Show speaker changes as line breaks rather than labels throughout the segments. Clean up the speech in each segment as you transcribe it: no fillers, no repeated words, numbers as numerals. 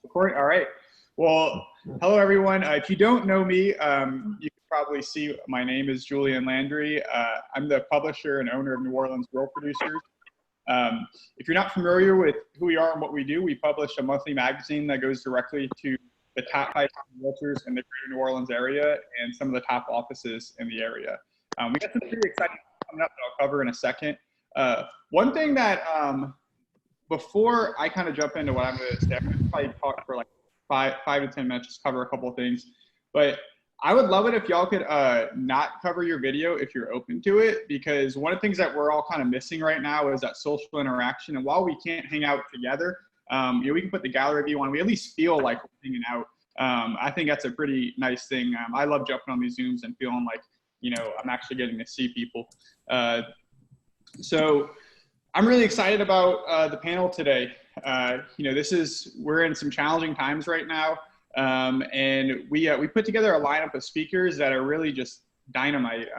Recording. All right. Well, hello everyone. If you don't know me, you can probably see my name is Julian Landry. I'm the publisher and owner of New Orleans World Producers. If you're not familiar with who we are and what we do, we publish a monthly magazine that goes directly to the top 5 realtors in the greater New Orleans area and some of the top offices in the area. We got some pretty exciting stuff coming up that I'll cover in a second. One thing that before I kind of jump into what I'm going to say, I'm going to probably talk for like five to 10 minutes, just cover a couple of things. But I would love it if y'all could not cover your video if you're open to it, because one of the things that we're all kind of missing right now is that social interaction. And while we can't hang out together, we can put the gallery view on. We at least feel like we're hanging out. I think that's a pretty nice thing. I love jumping on these Zooms and feeling like, I'm actually getting to see people. So I'm really excited about the panel today. We're in some challenging times right now. And we put together a lineup of speakers that are really just dynamite.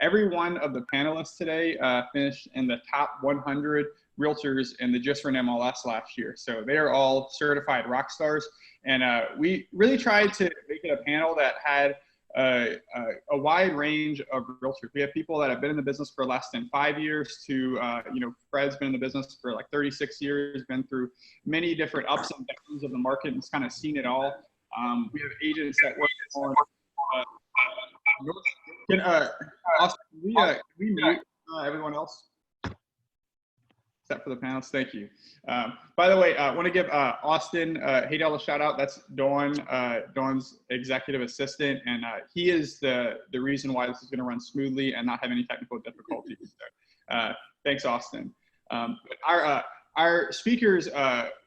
Every one of the panelists today finished in the top 100 realtors in the Just Rent MLS last year. So they are all certified rock stars. And we really tried to make it a panel that had a wide range of realtors. We have people that have been in the business for less than 5 years to, Fred's been in the business for like 36 years, been through many different ups and downs of the market and kind of seen it all. We have agents that work on, Austin, can we mute everyone else? Except for the panelists, thank you. By the way, I want to give Austin Haydel a shout out. That's Dawn, Dawn's executive assistant, and he is the reason why this is going to run smoothly and not have any technical difficulties. So, thanks, Austin. Our speakers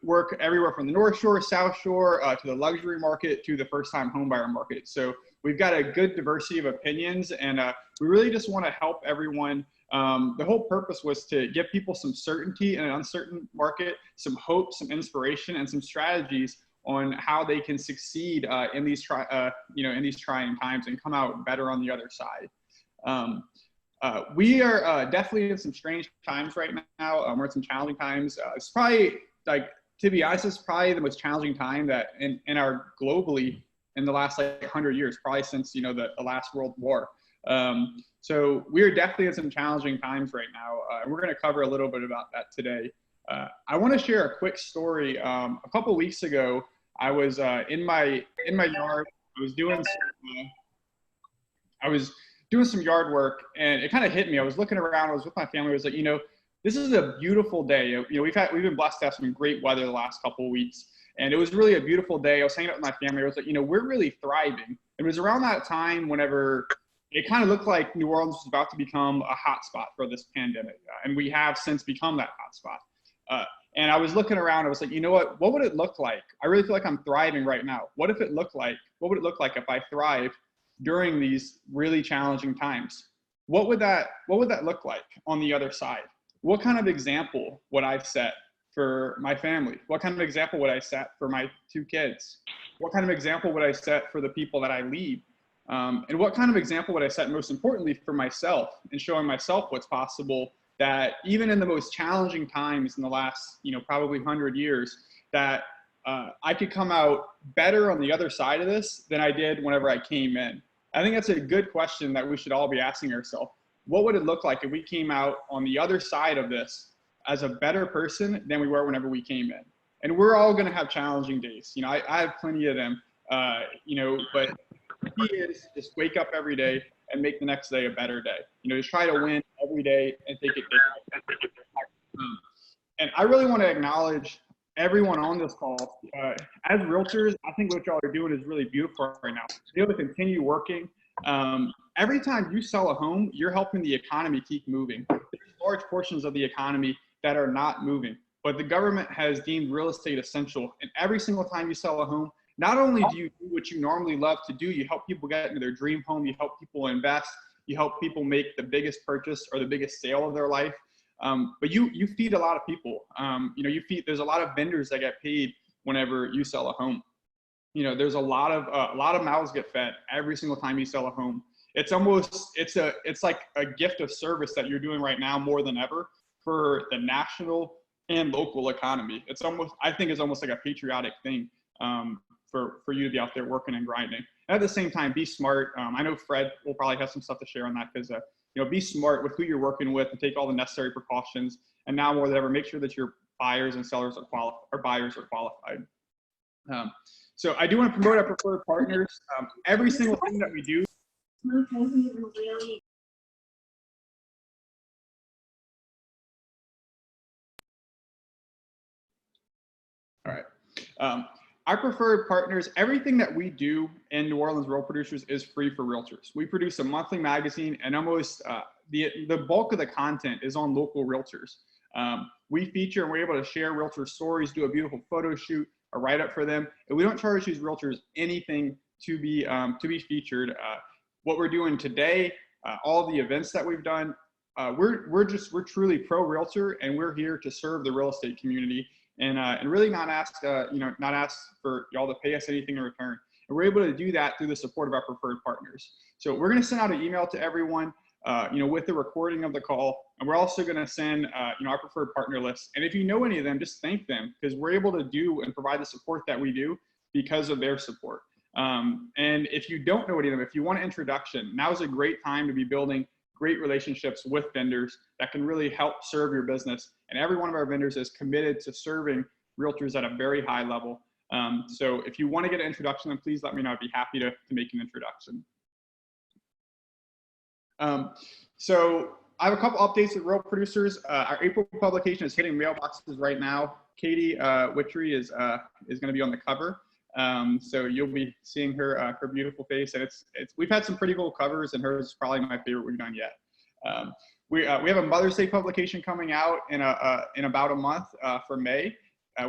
work everywhere from the North Shore, South Shore, to the luxury market, to the first-time homebuyer market. So we've got a good diversity of opinions, and we really just want to help everyone. The whole purpose was to give people some certainty in an uncertain market, some hope, some inspiration, and some strategies on how they can succeed in these trying times and come out better on the other side. We are definitely in some strange times right now. We're in some challenging times. It's probably, to be honest, it's probably the most challenging time that in our globally in the last 100 years, probably since the last World War. So we're definitely in some challenging times right now. And we're going to cover a little bit about that today. I want to share a quick story. A couple weeks ago, I was in my yard. I was doing some yard work, and it kind of hit me. I was looking around. I was with my family. I was like, this is a beautiful day. We've been blessed to have some great weather the last couple of weeks, and it was really a beautiful day. I was hanging out with my family. I was like, we're really thriving. It was around that time whenever it kind of looked like New Orleans was about to become a hotspot for this pandemic, and we have since become that hotspot. And I was looking around. I was like, what would it look like? I really feel like I'm thriving right now. What would it look like if I thrived during these really challenging times? What would that look like on the other side? What kind of example would I set for my family? What kind of example would I set for my 2 kids? What kind of example would I set for the people that I lead? And what kind of example would I set, most importantly, for myself, and showing myself what's possible, that even in the most challenging times in the last, probably 100 years, that I could come out better on the other side of this than I did whenever I came in. I think that's a good question that we should all be asking ourselves. What would it look like if we came out on the other side of this as a better person than we were whenever we came in? And we're all going to have challenging days. I have plenty of them, but the key is just wake up every day and make the next day a better day. Just try to win every day and take it day by day. And I really want to acknowledge everyone on this call. As realtors, I think what y'all are doing is really beautiful right now. To be able to continue working. Every time you sell a home, you're helping the economy keep moving. There's large portions of the economy that are not moving, but the government has deemed real estate essential. And every single time you sell a home, not only do you do what you normally love to do, you help people get into their dream home, you help people invest, you help people make the biggest purchase or the biggest sale of their life. But you feed a lot of people. There's a lot of vendors that get paid whenever you sell a home. There's a lot of mouths get fed every single time you sell a home. It's like a gift of service that you're doing right now more than ever for the national and local economy. It's almost, I think it's almost like a patriotic thing for you to be out there working and grinding. And at the same time, be smart. I know Fred will probably have some stuff to share on that because, be smart with who you're working with and take all the necessary precautions. And now more than ever, make sure that your buyers and sellers are qualified. So I do want to promote our preferred partners. Every single thing that we do. All right. Our preferred partners, everything that we do in New Orleans Rural Producers is free for realtors. We produce a monthly magazine, and almost the bulk of the content is on local realtors. We feature and we're able to share realtor stories, do a beautiful photo shoot, a write-up for them, and we don't charge these realtors anything to be featured. What we're doing today, all the events that we've done, we're truly pro realtor, and we're here to serve the real estate community. And really not ask for y'all to pay us anything in return. And we're able to do that through the support of our preferred partners. So we're going to send out an email to everyone, with the recording of the call. And we're also going to send, our preferred partner list. And if you know any of them, just thank them, because we're able to do and provide the support that we do because of their support. And if you don't know any of them, if you want an introduction, now is a great time to be building great relationships with vendors that can really help serve your business. And every one of our vendors is committed to serving realtors at a very high level. So if you want to get an introduction, then please let me know. I'd be happy to make an introduction. So I have a couple updates with Rural Producers. Our April publication is hitting mailboxes right now. Katie Witchery is going to be on the cover. So you'll be seeing her beautiful face, and we've had some pretty cool covers, and hers is probably my favorite we've done yet. We have a Mother's Day publication coming out in about a month for May.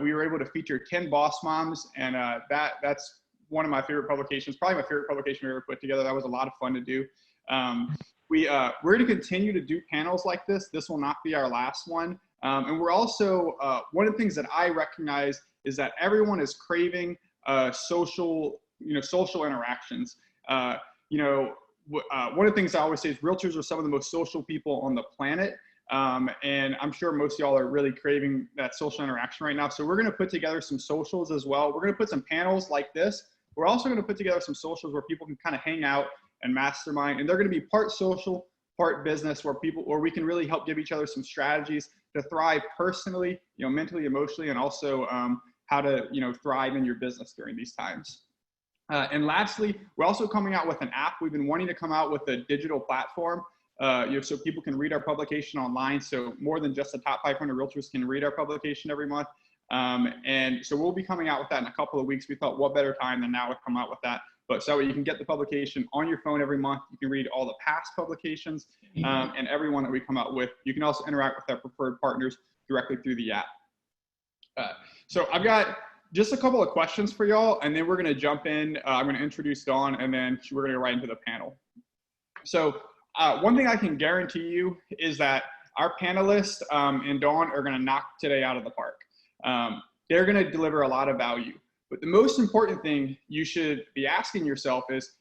We were able to feature 10 boss moms, and that's one of my favorite publications, probably my favorite publication we ever put together. That was a lot of fun to do. We're going to continue to do panels like this. This will not be our last one. And we're also, one of the things that I recognize is that everyone is craving social interactions. One of the things I always say is realtors are some of the most social people on the planet. And I'm sure most of y'all are really craving that social interaction right now. So we're going to put together some socials as well. We're going to put some panels like this. We're also going to put together some socials where people can kind of hang out and mastermind. And they're going to be part social, part business, where we can really help give each other some strategies to thrive personally, mentally, emotionally, and also how to, thrive in your business during these times. And lastly, we're also coming out with an app. We've been wanting to come out with a digital platform, so people can read our publication online. So more than just the top 500 realtors can read our publication every month. And so we'll be coming out with that in a couple of weeks. We thought, what better time than now to come out with that? But so you can get the publication on your phone every month. You can read all the past publications and every one that we come out with. You can also interact with our preferred partners directly through the app. So I've got just a couple of questions for y'all, and then we're going to jump in. I'm going to introduce Dawn, and then we're going to go right into the panel. So one thing I can guarantee you is that our panelists and Dawn are going to knock today out of the park. They're going to deliver a lot of value. But the most important thing you should be asking yourself is,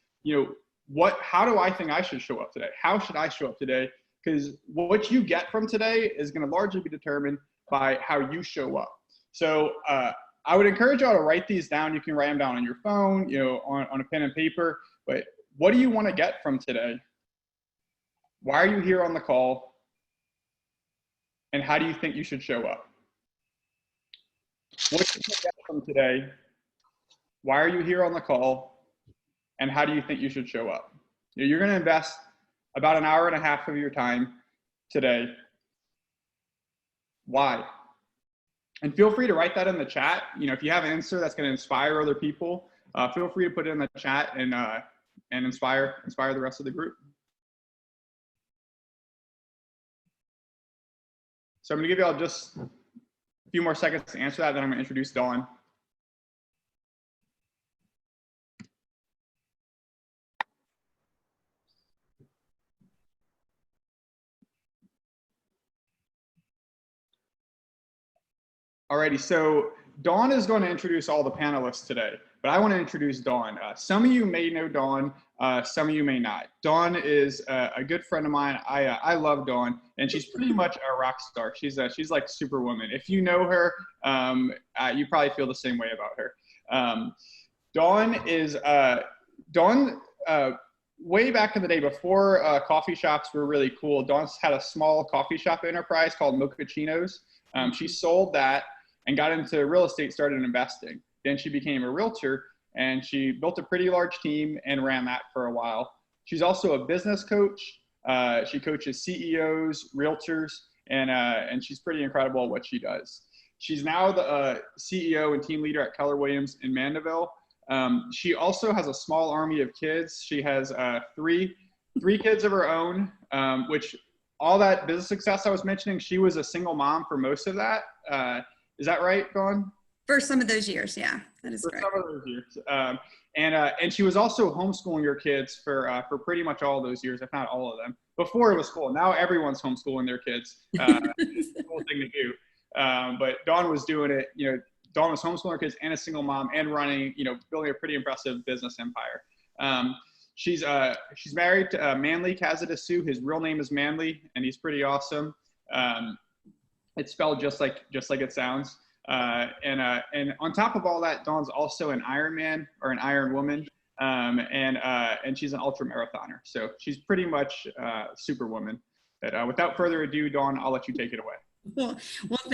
how do I think I should show up today? How should I show up today? Because what you get from today is going to largely be determined by how you show up. So I would encourage y'all to write these down. You can write them down on your phone, on a pen and paper. But what do you want to get from today? Why are you here on the call? And how do you think you should show up? What do you get from today? Why are you here on the call? And how do you think you should show up? You're going to invest about an hour and a half of your time today. Why? And feel free to write that in the chat. If you have an answer that's going to inspire other people, feel free to put it in the chat and inspire the rest of the group. So I'm going to give y'all just a few more seconds to answer that, then I'm going to introduce Dawn. Alrighty, so Dawn is going to introduce all the panelists today, but I want to introduce Dawn. Some of you may know Dawn some of you may not. Dawn is a good friend of mine. I love Dawn, and she's pretty much a rock star. She's like Superwoman. If you know her, you probably feel the same way about her. Dawn, way back in the day, before coffee shops were really cool, Dawn's had a small coffee shop enterprise called Mochachinos. She sold that and got into real estate, started investing. Then she became a realtor, and she built a pretty large team and ran that for a while. She's also a business coach. She coaches CEOs, realtors, and she's pretty incredible at what she does. She's now the CEO and team leader at Keller Williams in Mandeville. She also has a small army of kids. She has three kids of her own, which all that business success I was mentioning, she was a single mom for most of that. Is that right, Dawn?
For some of those years, yeah, that is correct.
For some of those years. And she was also homeschooling your kids for pretty much all those years, if not all of them, before it was cool. Now everyone's homeschooling their kids. It's a cool thing to do. But Dawn was doing it, Dawn was homeschooling her kids and a single mom and running, building a pretty impressive business empire. She's married to Manly Kazadassu. His real name is Manly, and he's pretty awesome. It's spelled just like it sounds. And on top of all that, Dawn's also an Ironman or an Iron Woman, and she's an ultra marathoner. So she's pretty much Superwoman. But without further ado, Dawn, I'll let you take it away.
Well,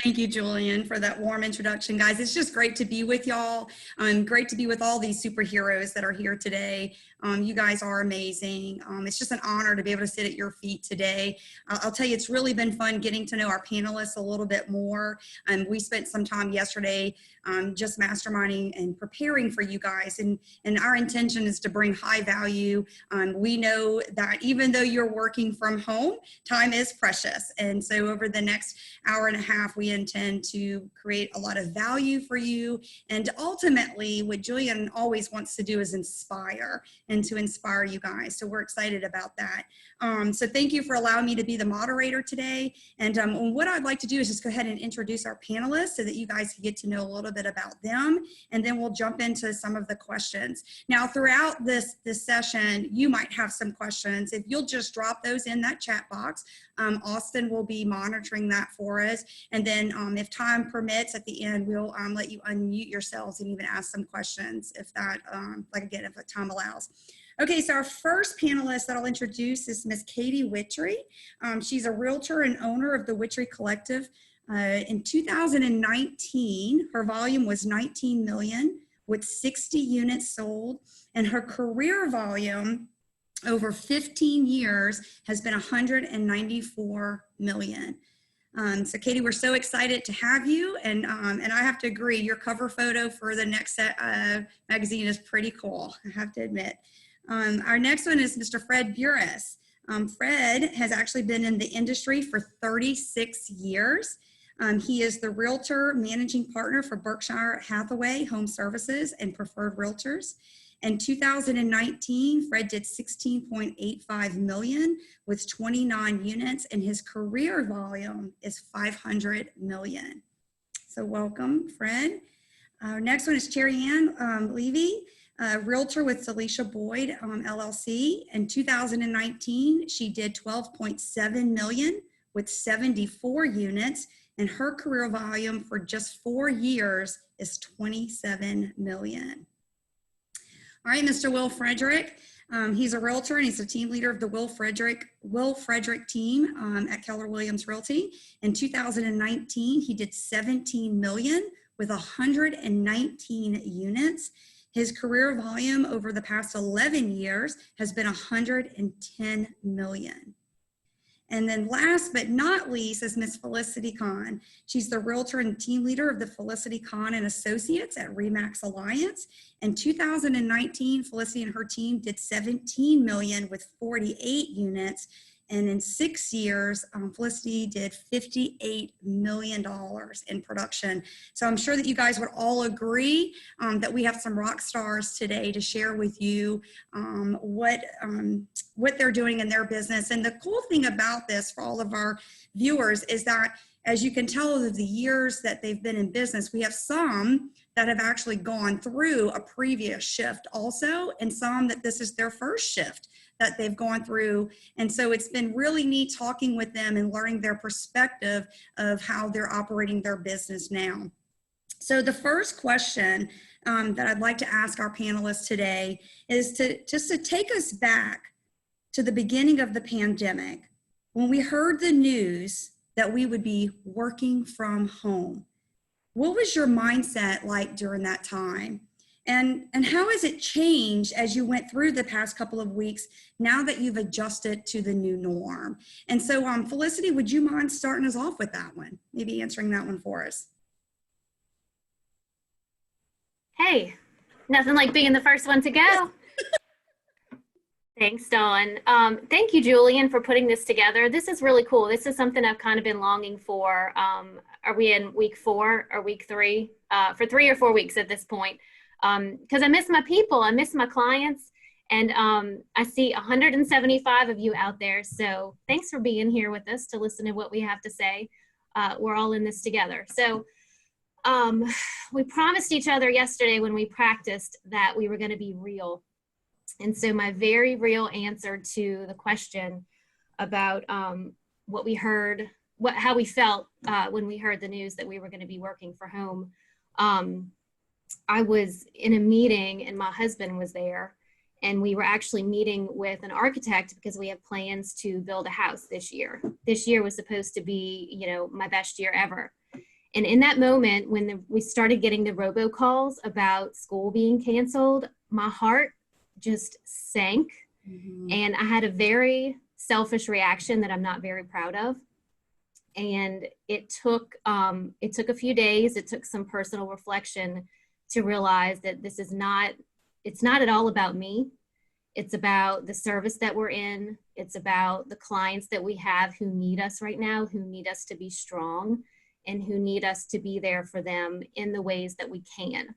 thank you, Julian, for that warm introduction, guys. It's just great to be with y'all. Great to be with all these superheroes that are here today. You guys are amazing. It's just an honor to be able to sit at your feet today. I'll tell you, it's really been fun getting to know our panelists a little bit more. We spent some time yesterday just masterminding and preparing for you guys. And our intention is to bring high value. We know that even though you're working from home, time is precious. And so over the next hour and a half, we intend to create a lot of value for you. And ultimately, what Julian always wants to do is inspire and to inspire you guys. So we're excited about that. So thank you for allowing me to be the moderator today. And what I'd like to do is just go ahead and introduce our panelists so that you guys can get to know a little bit about them. And then we'll jump into some of the questions. Now, throughout this session, you might have some questions. If you'll just drop those in that chat box, Austin will be monitoring that for us. And then if time permits at the end, we'll let you unmute yourselves and even ask some questions if that, if time allows. Okay, so our first panelist that I'll introduce is Miss Katie Wittry. She's a realtor and owner of the Wittry Collective. In 2019, her volume was 19 million with 60 units sold, and her career volume over 15 years has been 194 million. So Katie, we're so excited to have you, and I have to agree, your cover photo for the next magazine is pretty cool, I have to admit. Our next one is Mr. Fred Burris. Fred has actually been in the industry for 36 years. He is the realtor managing partner for Berkshire Hathaway Home Services and Preferred Realtors. In 2019, Fred did 16.85 million with 29 units, and his career volume is 500 million. So welcome, Fred. Our next one is Cherry Ann Levy, realtor with Celicia Boyd LLC. In 2019, she did 12.7 million with 74 units, and her career volume for just 4 years is 27 million. All right, Mr. Will Frederick. He's a realtor and he's a team leader of the Will Frederick team at Keller Williams Realty. In 2019, he did 17 million with 119 units. His career volume over the past 11 years has been 110 million. And then last but not least is Miss Felicity Kahn. She's the realtor and team leader of the Felicity Kahn and Associates at Remax Alliance. In 2019, Felicity and her team did 17 million with 48 units. And in 6 years, Felicity did $58 million in production. So I'm sure that you guys would all agree that we have some rock stars today to share with you what they're doing in their business. And the cool thing about this for all of our viewers is that as you can tell over the years that they've been in business, we have some that have actually gone through a previous shift also, and some that this is their first shift that they've gone through. And so it's been really neat talking with them and learning their perspective of how they're operating their business now. So the first question that I'd like to ask our panelists today is to take us back to the beginning of the pandemic, when we heard the news that we would be working from home. What was your mindset like during that time? And how has it changed as you went through the past couple of weeks now that you've adjusted to the new norm? And so Felicity, would you mind starting us off with that one? Maybe answering that one for us.
Hey, nothing like being the first one to go. Thanks, Dawn. Thank you, Julian, for putting this together. This is really cool. This is something I've kind of been longing for. Are we in week 4 or week 3? For 3 or 4 weeks at this point. Because I miss my people, I miss my clients, and I see 175 of you out there. So thanks for being here with us to listen to what we have to say. We're all in this together. So we promised each other yesterday when we practiced that we were going to be real. And so my very real answer to the question about what we heard, how we felt when we heard the news that we were going to be working from home. I was in a meeting and my husband was there, and we were actually meeting with an architect because we have plans to build a house this year. This year was supposed to be, you know, my best year ever. And in that moment, when we started getting the robocalls about school being canceled, my heart just sank. Mm-hmm. And I had a very selfish reaction that I'm not very proud of. And it took a few days. It took some personal reflection to realize that this is not, it's not at all about me. It's about the service that we're in. It's about the clients that we have who need us right now, who need us to be strong, and who need us to be there for them in the ways that we can.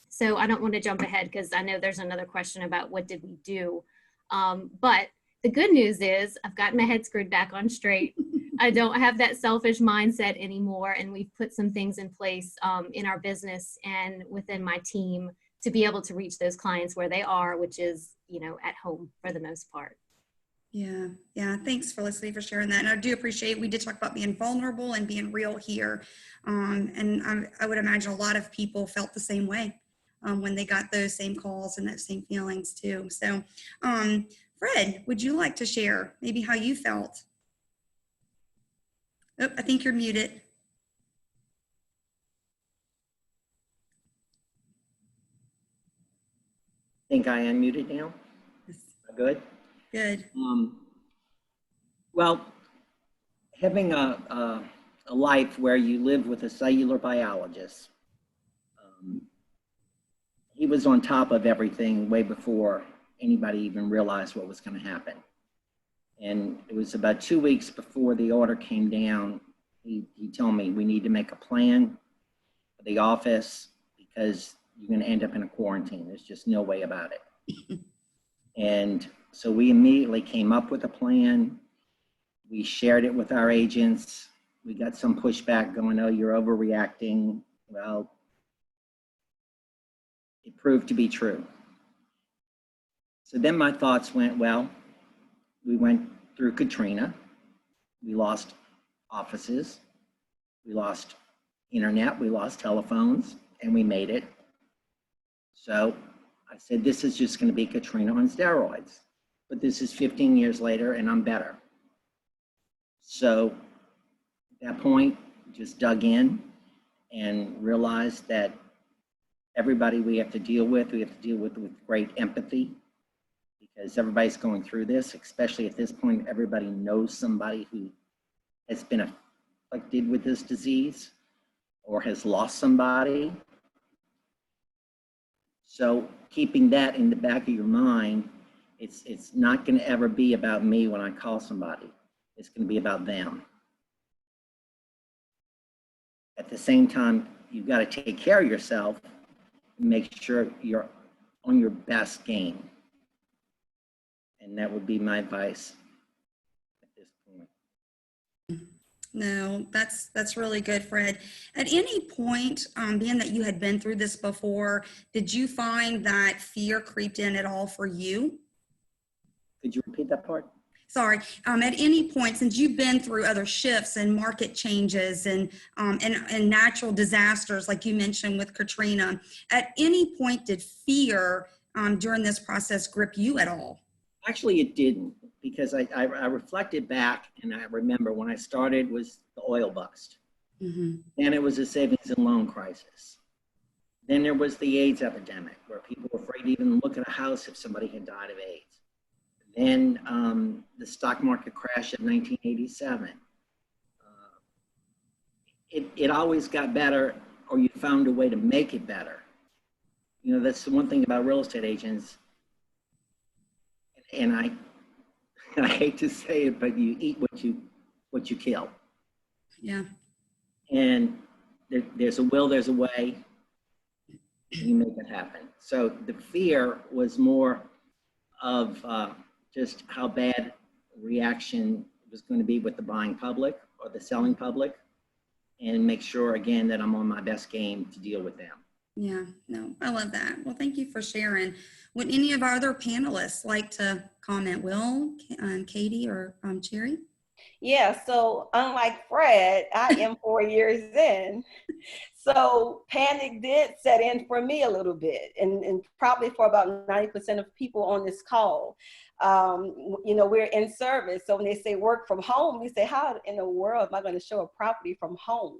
So I don't want to jump ahead because I know there's another question about what did we do. But the good news is I've gotten my head screwed back on straight. I don't have that selfish mindset anymore. And we've put some things in place in our business and within my team to be able to reach those clients where they are, which is, you know, at home for the most part.
Yeah. Thanks, Felicity, for sharing that. And I do appreciate, we did talk about being vulnerable and being real here. And I would imagine a lot of people felt the same way when they got those same calls and those same feelings too. So Fred, would you like to share maybe how you felt? Oh, I think you're muted.
I think I am muted now.
Yes.
Good.
Good.
Well, having a life where you live with a cellular biologist, he was on top of everything way before anybody even realized what was going to happen. And it was about 2 weeks before the order came down. He told me we need to make a plan for the office because you're going to end up in a quarantine. There's just no way about it. And so we immediately came up with a plan. We shared it with our agents. We got some pushback going, oh, you're overreacting. Well, it proved to be true. So then my thoughts went, well, we went through Katrina. We lost offices. We lost internet. We lost telephones, and we made it. So I said, this is just going to be Katrina on steroids. But this is 15 years later, and I'm better. So at that point, just dug in and realized that everybody we have to deal with with great empathy, because everybody's going through this, especially at this point, everybody knows somebody who has been afflicted with this disease or has lost somebody. So keeping that in the back of your mind, it's not going to ever be about me when I call somebody. It's going to be about them. At the same time, you've got to take care of yourself and make sure you're on your best game. And that would be my advice at this point.
No, that's really good, Fred. At any point, being that you had been through this before, did you find that fear creeped in at all for you?
Could you repeat that part?
Sorry. At any point, since you've been through other shifts and market changes and natural disasters, like you mentioned with Katrina, at any point did fear during this process grip you at all?
Actually, it didn't, because I reflected back and I remember when I started was the oil bust.
Mm-hmm.
Then it was a savings and loan crisis. Then there was the AIDS epidemic, where people were afraid to even look at a house if somebody had died of AIDS. Then the stock market crash of 1987. It always got better, or you found a way to make it better. You know, that's the one thing about real estate agents. And I hate to say it, but you eat what you kill.
Yeah.
And there's a will, there's a way. You make it happen. So the fear was more of just how bad reaction was going to be with the buying public or the selling public, and make sure again that I'm on my best game to deal with them.
Yeah, no, I love that. Well, thank you for sharing. Would any of our other panelists like to comment? Will, Katie, or Cherry?
Yeah, so unlike Fred, I am 4 years in. So panic did set in for me a little bit, and probably for about 90% of people on this call. You know, we're in service. So when they say work from home, we say, how in the world am I going to show a property from home?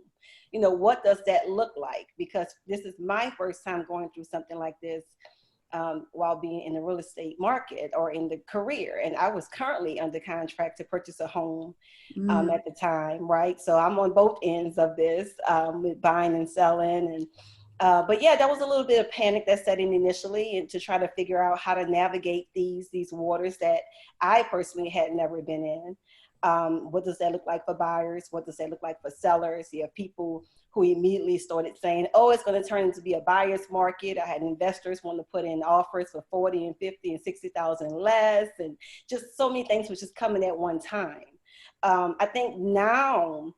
You know, what does that look like? Because this is my first time going through something like this. While being in the real estate market or in the career. And I was currently under contract to purchase a home at the time, right? So I'm on both ends of this with buying and selling. And but yeah, that was a little bit of panic that set in initially, and to try to figure out how to navigate these waters that I personally had never been in. What does that look like for buyers? What does that look like for sellers? You have people who immediately started saying, oh, it's going to turn into be a buyer's market. I had investors want to put in offers for 40 and 50 and 60,000 less, and just so many things was just coming at one time. I think now,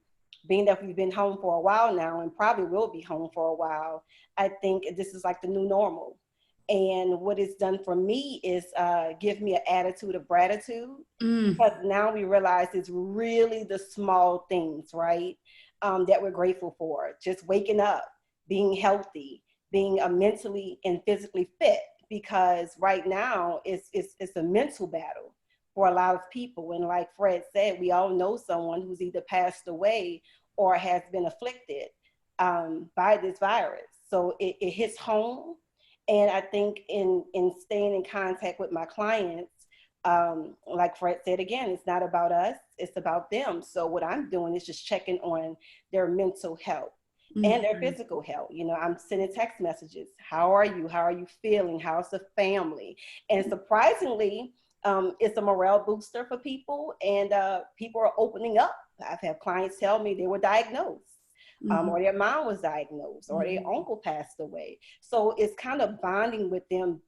being that we've been home for a while now and probably will be home for a while, I think this is like the new normal. And what it's done for me is give me an attitude of gratitude, because now we realize it's really the small things, right, that we're grateful for. Just waking up, being healthy, being mentally and physically fit, because right now it's a mental battle for a lot of people. And like Fred said, we all know someone who's either passed away or has been afflicted by this virus. So it hits home. And I think in staying in contact with my clients, like Fred said, again, it's not about us, it's about them. So what I'm doing is just checking on their mental health and their physical health. You know, I'm sending text messages. How are you? How are you feeling? How's the family? And surprisingly, it's a morale booster for people, and people are opening up. I've had clients tell me they were diagnosed. Or their mom was diagnosed, or their uncle passed away. So it's kind of bonding with them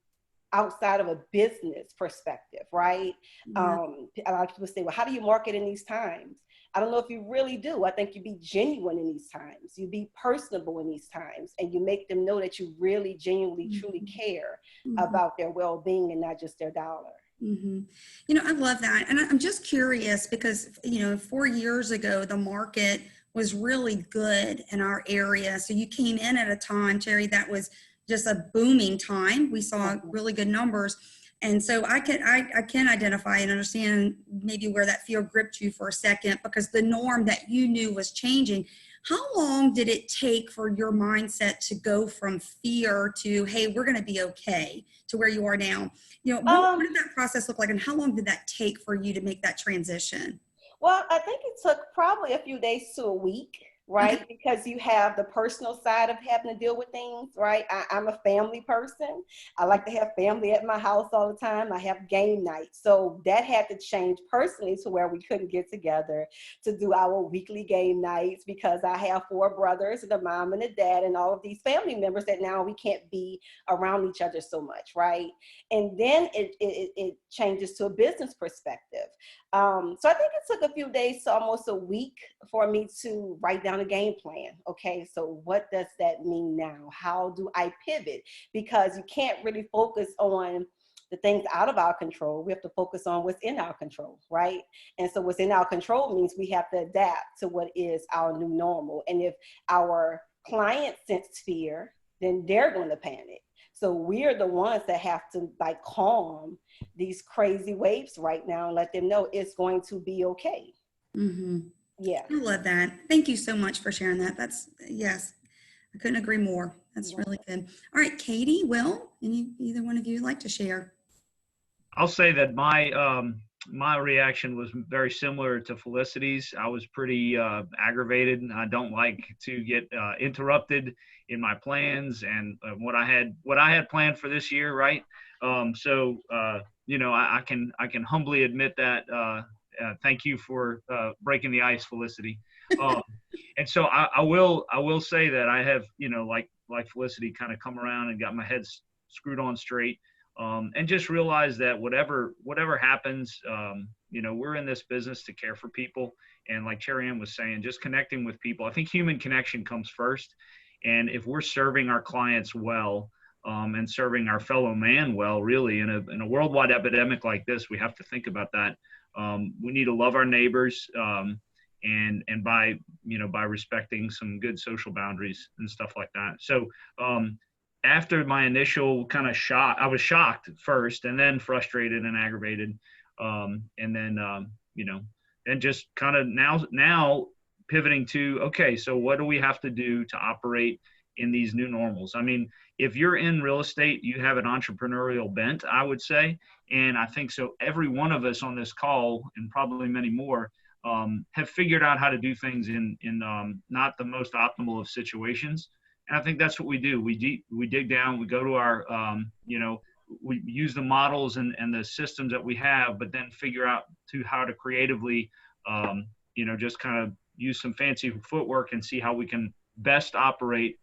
outside of a business perspective, right? A lot of people say, well, how do you market in these times? I don't know if you really do. I think you be genuine in these times. You be personable in these times, and you make them know that you really genuinely, truly care about their well-being and not just their dollar.
You know, I love that. And I'm just curious because, you know, 4 years ago, the market was really good in our area. So you came in at a time, Terry, that was just a booming time. We saw really good numbers. And so I can identify and understand maybe where that fear gripped you for a second, because the norm that you knew was changing. How long did it take for your mindset to go from fear to, hey, we're going to be okay, to where you are now? You know, what did that process look like, and how long did that take for you to make that transition?
Well, I think it took probably a few days to a week. right? Because you have the personal side of having to deal with things, right? I'm a family person. I like to have family at my house all the time. I have game nights. So that had to change personally to where we couldn't get together to do our weekly game nights because I have 4 brothers and a mom and a dad and all of these family members that now we can't be around each other so much, right? And then it changes to a business perspective. So I think it took a few days to almost a week for me to write down a game plan. Okay, so what does that mean now? How do I pivot? Because you can't really focus on the things out of our control. We have to focus on what's in our control, right? And so what's in our control means we have to adapt to what is our new normal. And if our clients sense fear, then they're going to panic. So we're the ones that have to like calm these crazy waves right now and let them know it's going to be okay.
Mm-hmm.
Yeah.
I love that. Thank you so much for sharing that. That's, yes, I couldn't agree more. That's really good. All right, Katie, Will, either one of you like to share?
I'll say that my reaction was very similar to Felicity's. I was pretty aggravated. I don't like to get interrupted in my plans and what I had planned for this year, right? So you know, I can humbly admit that. Thank you for breaking the ice, Felicity. And so I will say that I have, you know, like Felicity, kind of come around and got my head screwed on straight. And just realize that whatever happens, you know, we're in this business to care for people. And like Cherry Ann was saying, just connecting with people. I think human connection comes first. And if we're serving our clients well, and serving our fellow man well, really, in a worldwide epidemic like this, we have to think about that. We need to love our neighbors, and by respecting some good social boundaries and stuff like that. So, after my initial kind of shock, I was shocked first and then frustrated and aggravated. And then, you know, and just kind of now pivoting to, okay, so what do we have to do to operate in these new normals? I mean, if you're in real estate, you have an entrepreneurial bent, I would say. And I think so every one of us on this call, and probably many more, have figured out how to do things in not the most optimal of situations. And I think that's what we do. We dig down, we go to our, you know, we use the models and the systems that we have, but then figure out how to creatively, you know, just kind of use some fancy footwork and see how we can best operate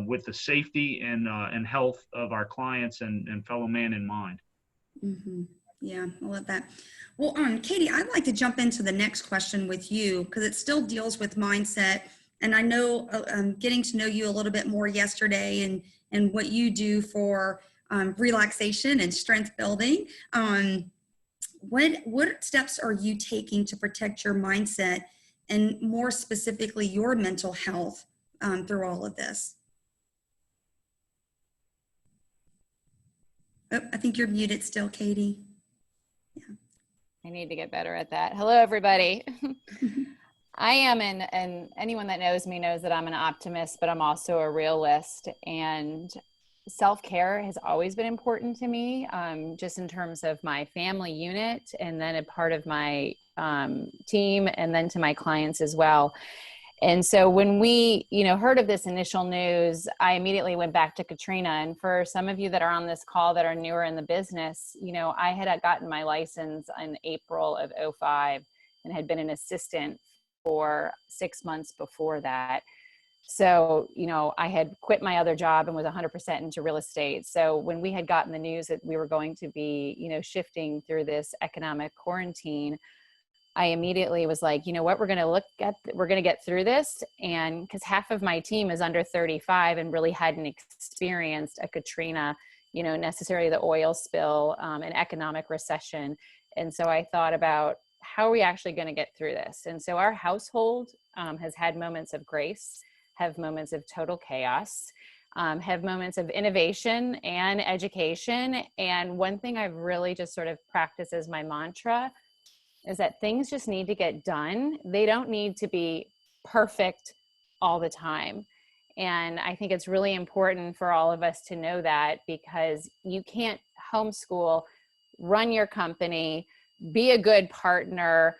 with the safety and health of our clients and fellow man in mind.
Mm-hmm. Yeah, I love that. Well, Katie, I'd like to jump into the next question with you because it still deals with mindset. And I know getting to know you a little bit more yesterday and what you do for relaxation and strength building. What steps are you taking to protect your mindset and more specifically your mental health through all of this? Oh, I think you're muted still, Katie. Yeah.
I need to get better at that. Hello, everybody. I am, and anyone that knows me knows that I'm an optimist, but I'm also a realist. And self-care has always been important to me, just in terms of my family unit and then a part of my team and then to my clients as well. And so when we, you know, heard of this initial news, I immediately went back to Katrina. And for some of you that are on this call that are newer in the business, you know, I had gotten my license in April of 2005 and had been an assistant for 6 months before that. So, you know, I had quit my other job and was 100% into real estate. So when we had gotten the news that we were going to be, you know, shifting through this economic quarantine, I immediately was like, you know what, we're going to get through this. And because half of my team is under 35 and really hadn't experienced a Katrina, you know, necessarily the oil spill, an economic recession. And so I thought about how are we actually going to get through this? And so our household has had moments of grace, have moments of total chaos, have moments of innovation and education. And one thing I've really just sort of practiced as my mantra is that things just need to get done. They don't need to be perfect all the time. And I think it's really important for all of us to know that, because you can't homeschool, run your company, be a good partner,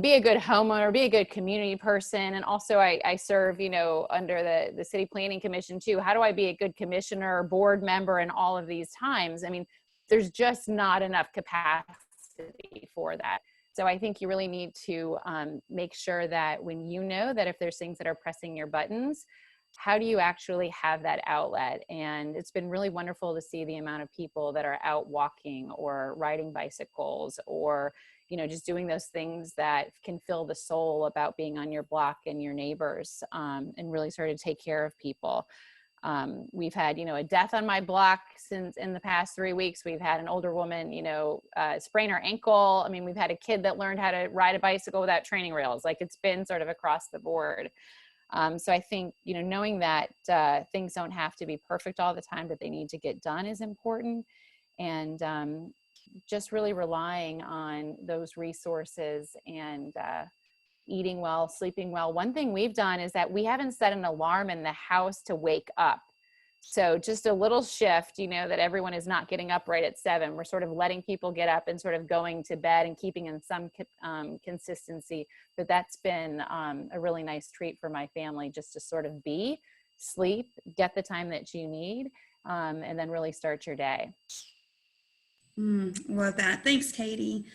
be a good homeowner, be a good community person. And also I serve, under the city planning commission too. How do I be a good commissioner, board member in all of these times? I mean, there's just not enough capacity for that. So I think you really need to make sure that when that if there's things that are pressing your buttons, how do you actually have that outlet? And it's been really wonderful to see the amount of people that are out walking or riding bicycles or, just doing those things that can fill the soul about being on your block and your neighbors, and really sort of take care of people. We've had, a death on my block since in the past 3 weeks. We've had an older woman, sprain her ankle. I mean, we've had a kid that learned how to ride a bicycle without training rails. Like, it's been sort of across the board. So I think, knowing that things don't have to be perfect all the time, but they need to get done is important. And just really relying on those resources and eating well, sleeping well. One thing we've done is that we haven't set an alarm in the house to wake up. So just a little shift, that everyone is not getting up right at 7. We're sort of letting people get up and sort of going to bed and keeping in some consistency. But that's been a really nice treat for my family, just to sort of sleep, get the time that you need, and then really start your day.
Love that. Thanks, Katie.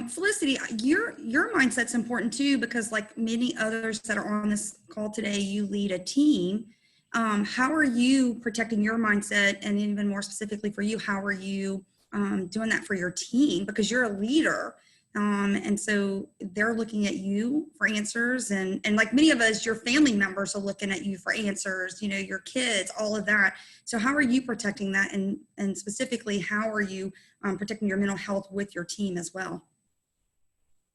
Felicity, your mindset's important too, because like many others that are on this call today, you lead a team. How are you protecting your mindset? And even more specifically for you, how are you doing that for your team? Because you're a leader. And so they're looking at you for answers. And like many of us, your family members are looking at you for answers, your kids, all of that. So how are you protecting that? And specifically, how are you protecting your mental health with your team as well?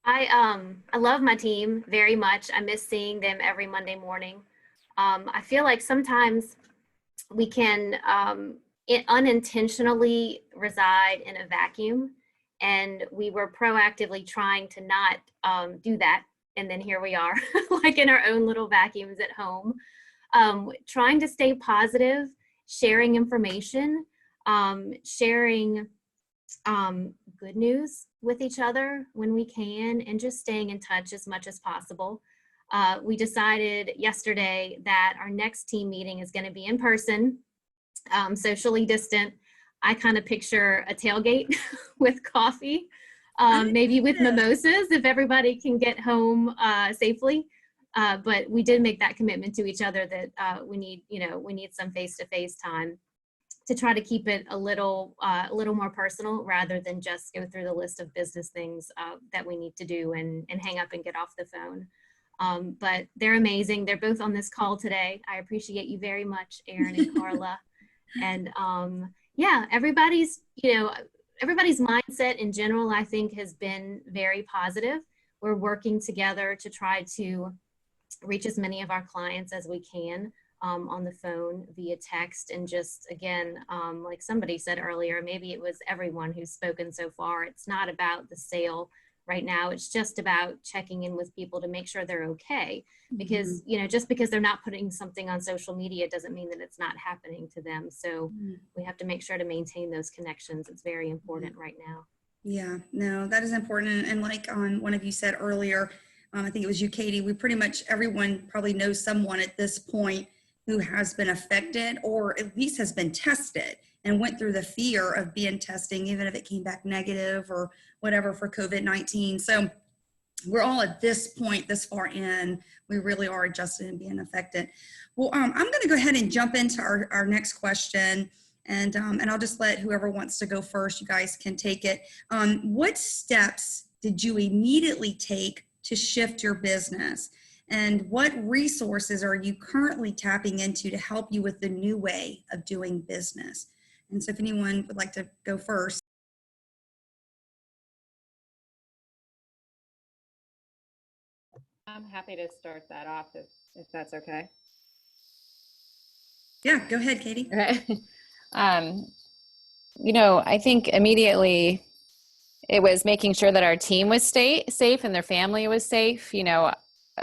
I love my team very much. I miss seeing them every Monday morning. I feel like sometimes we can unintentionally reside in a vacuum, and we were proactively trying to not do that. And then here we are, like in our own little vacuums at home, trying to stay positive, sharing information, sharing good news with each other when we can, and just staying in touch as much as possible. We decided yesterday that our next team meeting is going to be in person, socially distant. I kind of picture a tailgate with coffee, maybe with mimosas if everybody can get home safely. But we did make that commitment to each other that we need some face-to-face time to try to keep it a little more personal, rather than just go through the list of business things that we need to do and hang up and get off the phone. But they're amazing. They're both on this call today. I appreciate you very much, Erin and Carla. And yeah, everybody's mindset in general, I think, has been very positive. We're working together to try to reach as many of our clients as we can on the phone, via text, and just, again, like somebody said earlier, maybe it was everyone who's spoken so far, it's not about the sale right now. It's just about checking in with people to make sure they're okay. Because, just because they're not putting something on social media doesn't mean that it's not happening to them. So we have to make sure to maintain those connections. It's very important right now.
Yeah, no, that is important. And like one of you said earlier, I think it was you, Katie, we pretty much, everyone probably knows someone at this point who has been affected, or at least has been tested and went through the fear of being testing, even if it came back negative or whatever for COVID-19. So we're all at this point, this far in, we really are adjusted and being affected. Well, I'm going to go ahead and jump into our next question. And I'll just let whoever wants to go first, you guys can take it. What steps did you immediately take to shift your business? And what resources are you currently tapping into to help you with the new way of doing business? And so if anyone would like to go first.
I'm happy to start that off if that's okay.
Yeah, go ahead, Katie.
Okay. I think immediately it was making sure that our team was safe and their family was safe.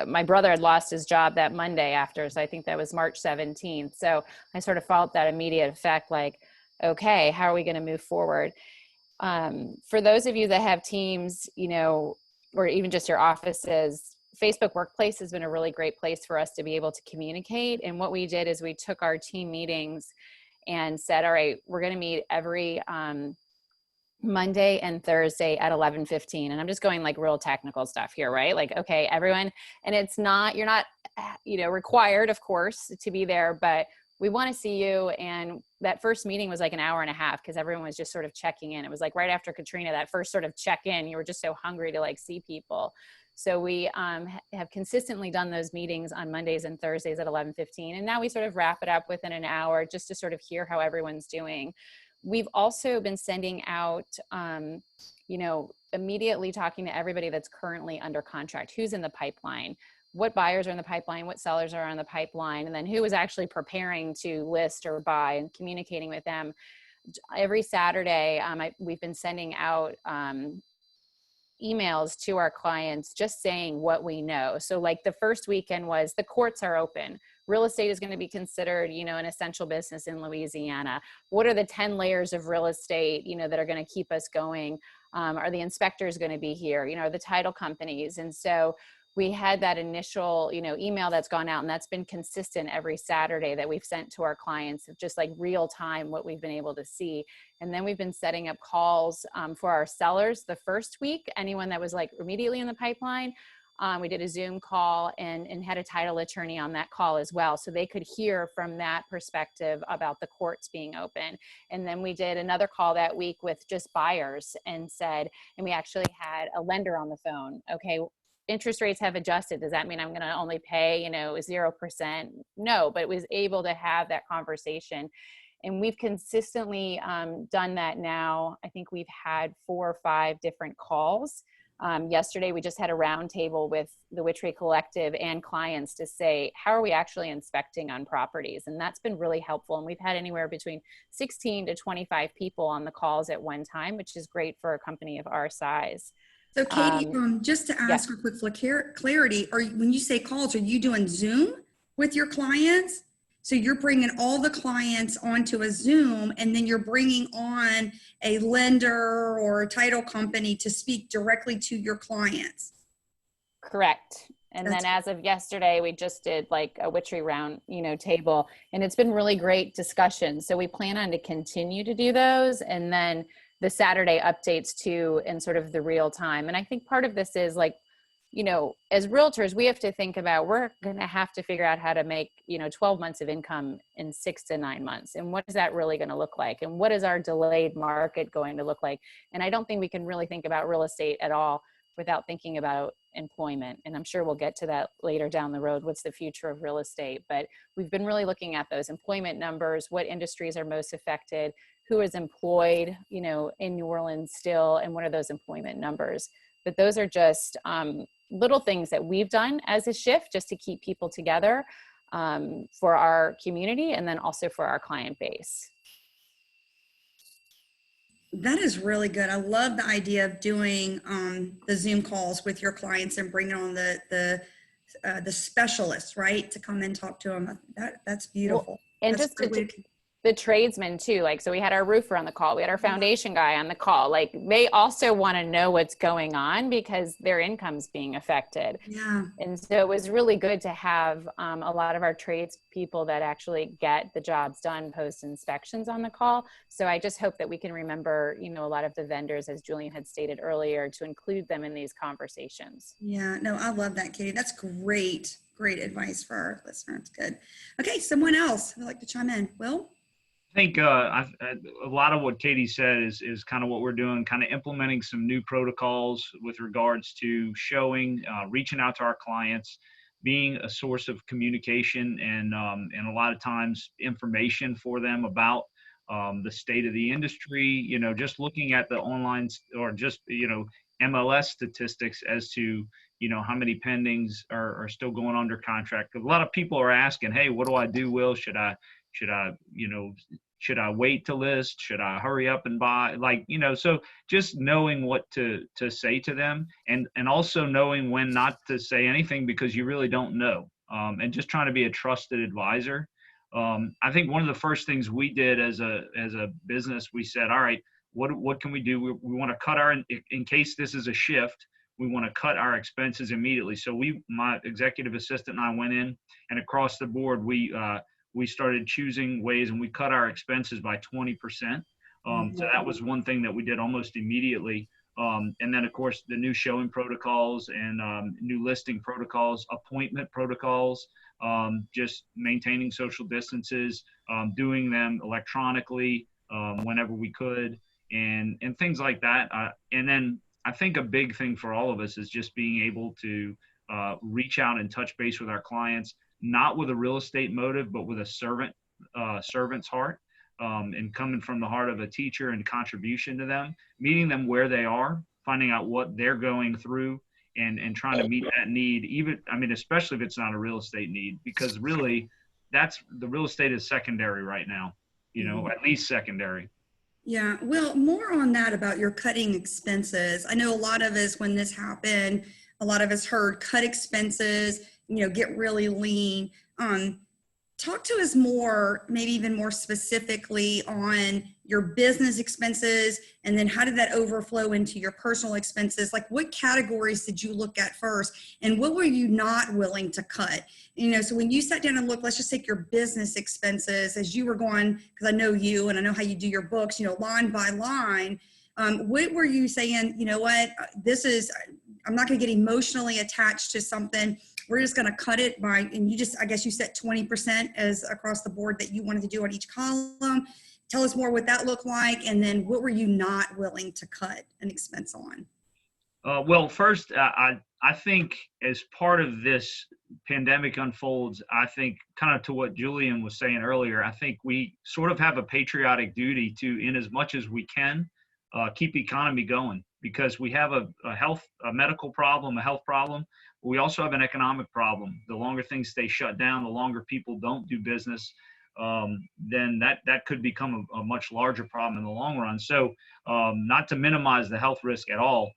My brother had lost his job that Monday after, so I think that was March 17th. So I sort of felt that immediate effect, like, okay, how are we going to move forward? For those of you that have teams, or even just your offices, Facebook Workplace has been a really great place for us to be able to communicate. And what we did is we took our team meetings and said, all right, we're going to meet every Monday and Thursday at 11:15. And I'm just going like real technical stuff here, right? Like, okay, everyone, and it's not, you're not, required, of course, to be there, but we want to see you. And that first meeting was like an hour and a half because everyone was just sort of checking in. It was like right after Katrina, that first sort of check in, you were just so hungry to like see people. So we have consistently done those meetings on Mondays and Thursdays at 11:15. And now we sort of wrap it up within an hour just to sort of hear how everyone's doing. We've also been sending out, immediately talking to everybody that's currently under contract, who's in the pipeline, what buyers are in the pipeline, what sellers are on the pipeline, and then who is actually preparing to list or buy, and communicating with them. Every Saturday, we've been sending out emails to our clients just saying what we know. So like the first weekend was the courts are open. Real estate is going to be considered, an essential business in Louisiana. What are the 10 layers of real estate, that are going to keep us going? Are the inspectors going to be here? Are the title companies? And so we had that initial, email that's gone out, and that's been consistent every Saturday that we've sent to our clients of just like real time what we've been able to see. And then we've been setting up calls for our sellers the first week, anyone that was like immediately in the pipeline. We did a Zoom call and had a title attorney on that call as well. So they could hear from that perspective about the courts being open. And then we did another call that week with just buyers and we actually had a lender on the phone. Okay, interest rates have adjusted. Does that mean I'm going to only pay, 0%? No, but was able to have that conversation. And we've consistently done that now. I think we've had 4 or 5 different calls. Yesterday, we just had a roundtable with the Witchery Collective and clients to say, how are we actually inspecting on properties? And that's been really helpful. And we've had anywhere between 16 to 25 people on the calls at one time, which is great for a company of our size.
So Katie, just to ask for quick clarity, when you say calls, are you doing Zoom with your clients? So you're bringing all the clients onto a Zoom, and then you're bringing on a lender or a title company to speak directly to your clients.
Correct. And then as of yesterday, we just did like a witchery round, table, and it's been really great discussion. So we plan on to continue to do those, and then the Saturday updates too, in sort of the real time. And I think part of this is like, as realtors, we have to think about, we're going to have to figure out how to make, 12 months of income in 6 to 9 months. And what is that really going to look like? And what is our delayed market going to look like? And I don't think we can really think about real estate at all without thinking about employment. And I'm sure we'll get to that later down the road. What's the future of real estate? But we've been really looking at those employment numbers, what industries are most affected, who is employed, in New Orleans still, and what are those employment numbers? But those are just little things that we've done as a shift just to keep people together for our community and then also for our client base.
That is really good. I love the idea of doing the Zoom calls with your clients and bringing on the specialists, right, to come and talk to them. That's beautiful.
Well, and
that's
just the tradesmen too. Like, so we had our roofer on the call, we had our foundation guy on the call. Like, they also want to know what's going on because their income's being affected.
Yeah.
And so it was really good to have a lot of our trades people that actually get the jobs done post inspections on the call. So I just hope that we can remember, a lot of the vendors, as Julian had stated earlier, to include them in these conversations.
Yeah, no, I love that, Katie. That's great. Great advice for our listeners. Good. Okay, someone else would like to chime in. Will?
I think a lot of what Katie said is kind of what we're doing, kind of implementing some new protocols with regards to showing, reaching out to our clients, being a source of communication and a lot of times information for them about the state of the industry, just looking at the online or just, MLS statistics as to, how many pendings are still going under contract. A lot of people are asking, hey, what do I do, Will? Should I, should I wait to list? Should I hurry up and buy? So just knowing what to say to them and also knowing when not to say anything because you really don't know. And just trying to be a trusted advisor. I think one of the first things we did as a business, we said, all right, what can we do? We want to cut in case this is a shift, we want to cut our expenses immediately. So my executive assistant and I went in, and across the board, we started choosing ways, and we cut our expenses by 20%. So that was one thing that we did almost immediately. And then, of course, the new showing protocols and new listing protocols, appointment protocols, just maintaining social distances, doing them electronically whenever we could, and things like that. And then I think a big thing for all of us is just being able to reach out and touch base with our clients, not with a real estate motive, but with a servant's heart. And coming from the heart of a teacher and contribution to them, meeting them where they are, finding out what they're going through, and trying to meet that need, especially if it's not a real estate need, because really the real estate is secondary right now, at least secondary.
Yeah, well, more on that about your cutting expenses. I know a lot of us, when this happened, a lot of us heard cut expenses, get really lean. Talk to us more, maybe even more specifically, on your business expenses, and then how did that overflow into your personal expenses? Like, what categories did you look at first, and what were you not willing to cut? So when you sat down and looked, let's just take your business expenses as you were going, because I know you and I know how you do your books, line by line. What were you saying, I'm not going to get emotionally attached to something. We're just going to cut it by, and I guess you set 20% as across the board that you wanted to do on each column. Tell us more what that looked like. And then what were you not willing to cut an expense on?
Well, first, I think as part of this pandemic unfolds, I think kind of to what Julian was saying earlier, I think we sort of have a patriotic duty to, in as much as we can, keep the economy going, because we have a medical problem, a health problem. We also have an economic problem. The longer things stay shut down, the longer people don't do business, then that could become a much larger problem in the long run. So not to minimize the health risk at all.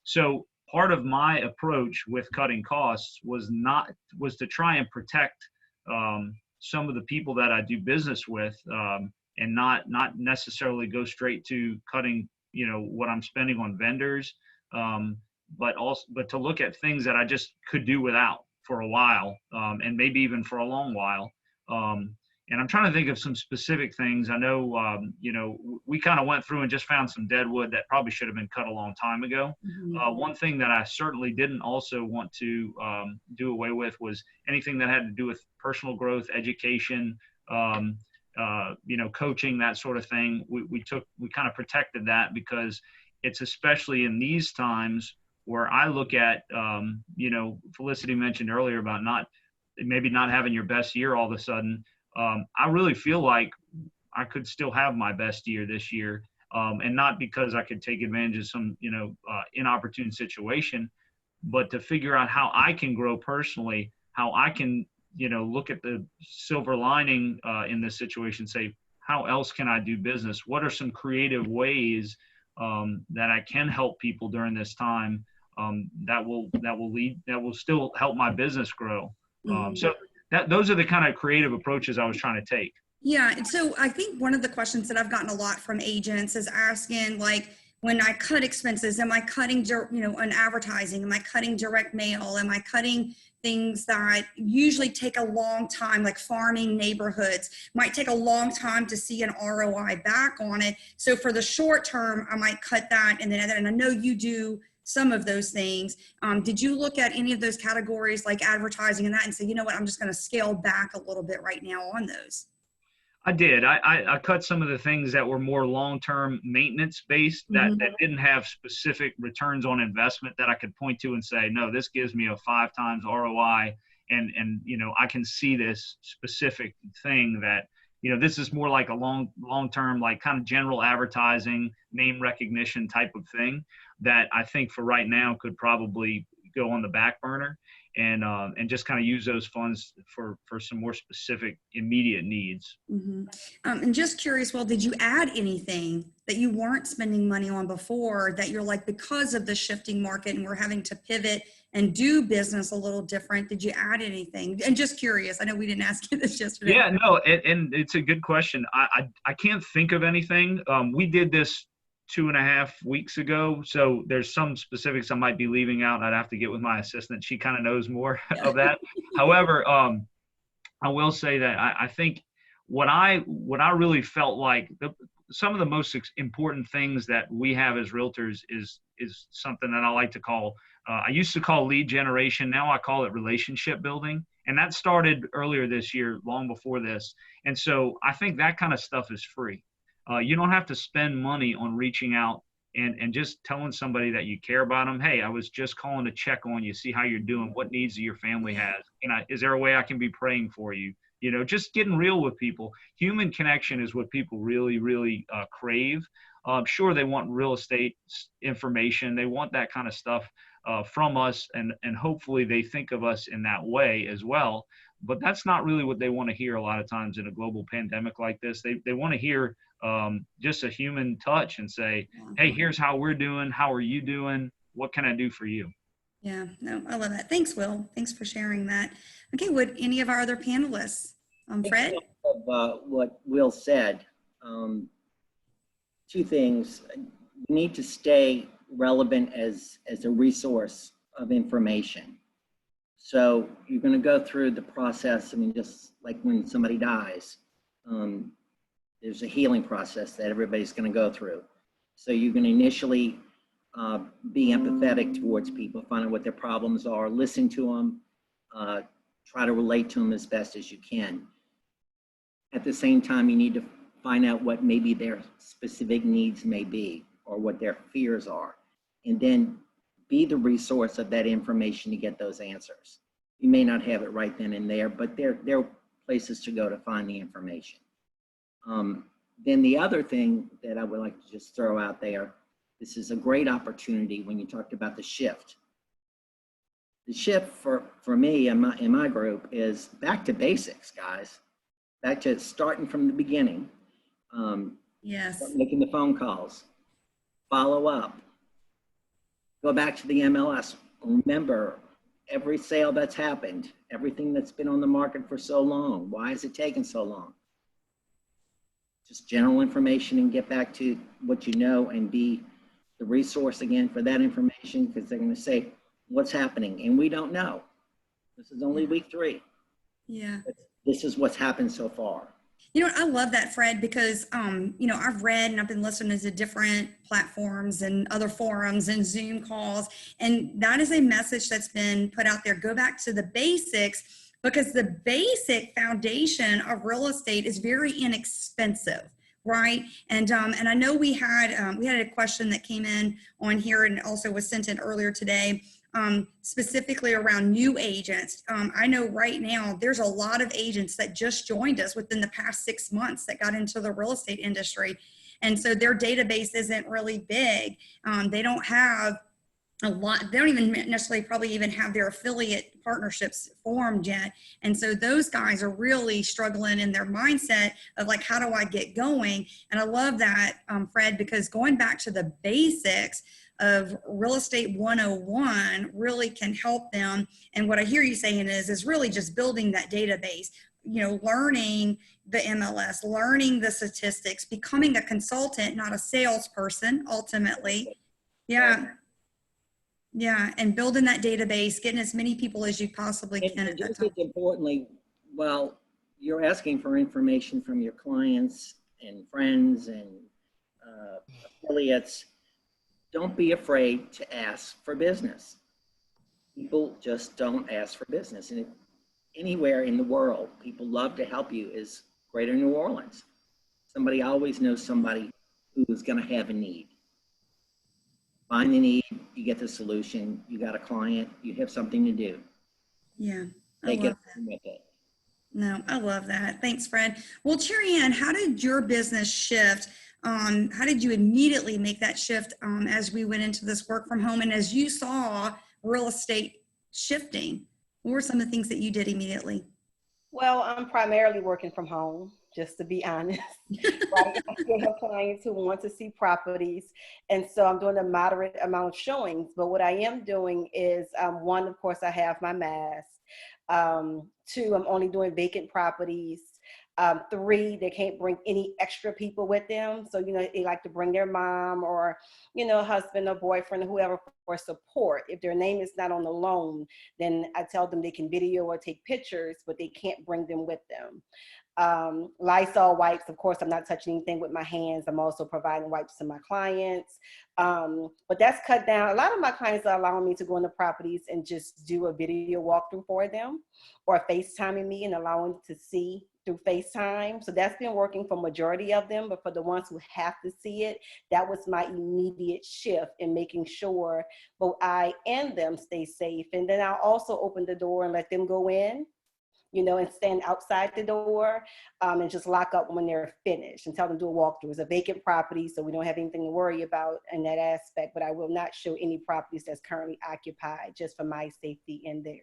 So part of my approach with cutting costs was to try and protect some of the people that I do business with, and not necessarily go straight to cutting, what I'm spending on vendors, but to look at things that I just could do without for a while, and maybe even for a long while. And I'm trying to think of some specific things. I know, we kind of went through and just found some dead wood that probably should have been cut a long time ago. One thing that I certainly didn't also want to do away with was anything that had to do with personal growth, education, coaching, that sort of thing. We kind of protected that, because it's especially in these times where I look at, Felicity mentioned earlier about maybe not having your best year all of a sudden. I really feel like I could still have my best year this year, and not because I could take advantage of some, inopportune situation, but to figure out how I can grow personally, how I can, look at the silver lining in this situation, say, how else can I do business? What are some creative ways that I can help people during this time that will still help my business grow? So those are the kind of creative approaches I was trying to take.
Yeah. And so I think one of the questions that I've gotten a lot from agents is asking, like, when I cut expenses, am I cutting, on advertising? Am I cutting direct mail? Am I cutting things that usually take a long time, like farming neighborhoods, might take a long time to see an ROI back on it. So for the short term, I might cut that. And I know you do some of those things. Did you look at any of those categories, like advertising and that, and say, I'm just going to scale back a little bit right now on those?
I did. I cut some of the things that were more long-term maintenance based, that didn't have specific returns on investment that I could point to and say, no, this gives me a 5 times ROI. And I can see this specific thing that, this is more like a long-term, like kind of general advertising, name recognition type of thing that I think for right now could probably go on the back burner, and just kind of use those funds for some more specific immediate needs.
And just curious, did you add anything that you weren't spending money on before that you're like, because of the shifting market and we're having to pivot and do business a little different, did you add anything? And just curious, I know we didn't ask you this yesterday.
Yeah, no, and it's a good question. I can't think of anything. We did this 2.5 weeks ago. So there's some specifics I might be leaving out. I'd have to get with my assistant. She kind of knows more of that. However, I will say that I think what I really felt like some of the most important things that we have as realtors is something that I like to call, I used to call lead generation. Now I call it relationship building. And that started earlier this year, long before this. And so I think that kind of stuff is free. You don't have to spend money on reaching out and just telling somebody that you care about them. Hey, I was just calling to check on you, see how you're doing, what needs your family has. Is there a way I can be praying for you? You know, just getting real with people. Human connection is what people really, really crave. Sure, they want real estate information. They want that kind of stuff from us, and hopefully they think of us in that way as well. But that's not really what they want to hear a lot of times in a global pandemic like this. They want to hear just a human touch and say, hey, here's how we're doing. How are you doing? What can I do for you?
Yeah, no, I love that. Thanks, Will. Thanks for sharing that. Okay, would any of our other panelists, Fred?
Of what Will said, two things. You need to stay relevant as a resource of information. So you're going to go through the process. I mean, just like when somebody dies, there's a healing process that everybody's going to go through. So you're going to initially be empathetic towards people, find out what their problems are, listen to them, try to relate to them as best as you can. At the same time, you need to find out what maybe their specific needs may be or what their fears are, and then be the resource of that information to get those answers. You may not have it right then and there, but there are places to go to find the information. Then the other thing that I would like to just throw out there, this is a great opportunity when you talked about the shift. The shift for me in my group is back to basics, guys. Back to starting from the beginning.
Yes.
Making the phone calls, follow up, go back to the MLS. Remember every sale that's happened, everything that's been on the market for so long. Why is it taking so long? Just general information, and get back to what you know and be the resource again for that information, because they're going to say, what's happening? And we don't know. This is only week 3.
Yeah.
This is what's happened so far.
You know, I love that, Fred, because, you know, I've read and I've been listening to different platforms and other forums and Zoom calls, and that is a message that's been put out there. Go back to the basics, because the basic foundation of real estate is very inexpensive, right? And I know we had a question that came in on here and also was sent in earlier today. Specifically around new agents. I know right now there's a lot of agents that just joined us within the past 6 months that got into the real estate industry. And so their database isn't really big. They don't have a lot, they don't even necessarily probably even have their affiliate partnerships formed yet. And so those guys are really struggling in their mindset of like, how do I get going? And I love that, Fred, because going back to the basics of real estate 101 really can help them. And what I hear you saying is really just building that database, you know, learning the MLS, learning the statistics, becoming a consultant, not a salesperson, ultimately. Yeah. Yeah. And building that database, getting as many people as you possibly can at that time.
Importantly, well, you're asking for information from your clients and friends and affiliates. Don't be afraid to ask for business. People just don't ask for business. And anywhere in the world, people love to help you is Greater New Orleans. Somebody always knows somebody who is going to have a need. Find the need, you get the solution, you got a client, you have something to do.
Yeah,
Take it with it.
No, I love that. Thanks, Fred. Well, Cherry Ann, how did your business shift? How did you immediately make that shift as we went into this work from home, and as you saw real estate shifting? What were some of the things that you did immediately?
Well, I'm primarily working from home, just to be honest. Right? I still have clients who want to see properties, and so I'm doing a moderate amount of showings. But what I am doing is, one, of course, I have my mask. 2, I'm only doing vacant properties. 3, they can't bring any extra people with them. So, they like to bring their mom or, husband or boyfriend or whoever for support. If their name is not on the loan, then I tell them they can video or take pictures, but they can't bring them with them. Lysol wipes, of course, I'm not touching anything with my hands. I'm also providing wipes to my clients. But that's cut down. A lot of my clients are allowing me to go into properties and just do a video walkthrough for them, or FaceTiming me and allowing to see through FaceTime. So that's been working for majority of them, but for the ones who have to see it, that was my immediate shift in making sure both I and them stay safe. And then I'll also open the door and let them go in, and stand outside the door, and just lock up when they're finished and tell them to do a walkthrough. It's a vacant property, so we don't have anything to worry about in that aspect, but I will not show any properties that's currently occupied, just for my safety and theirs.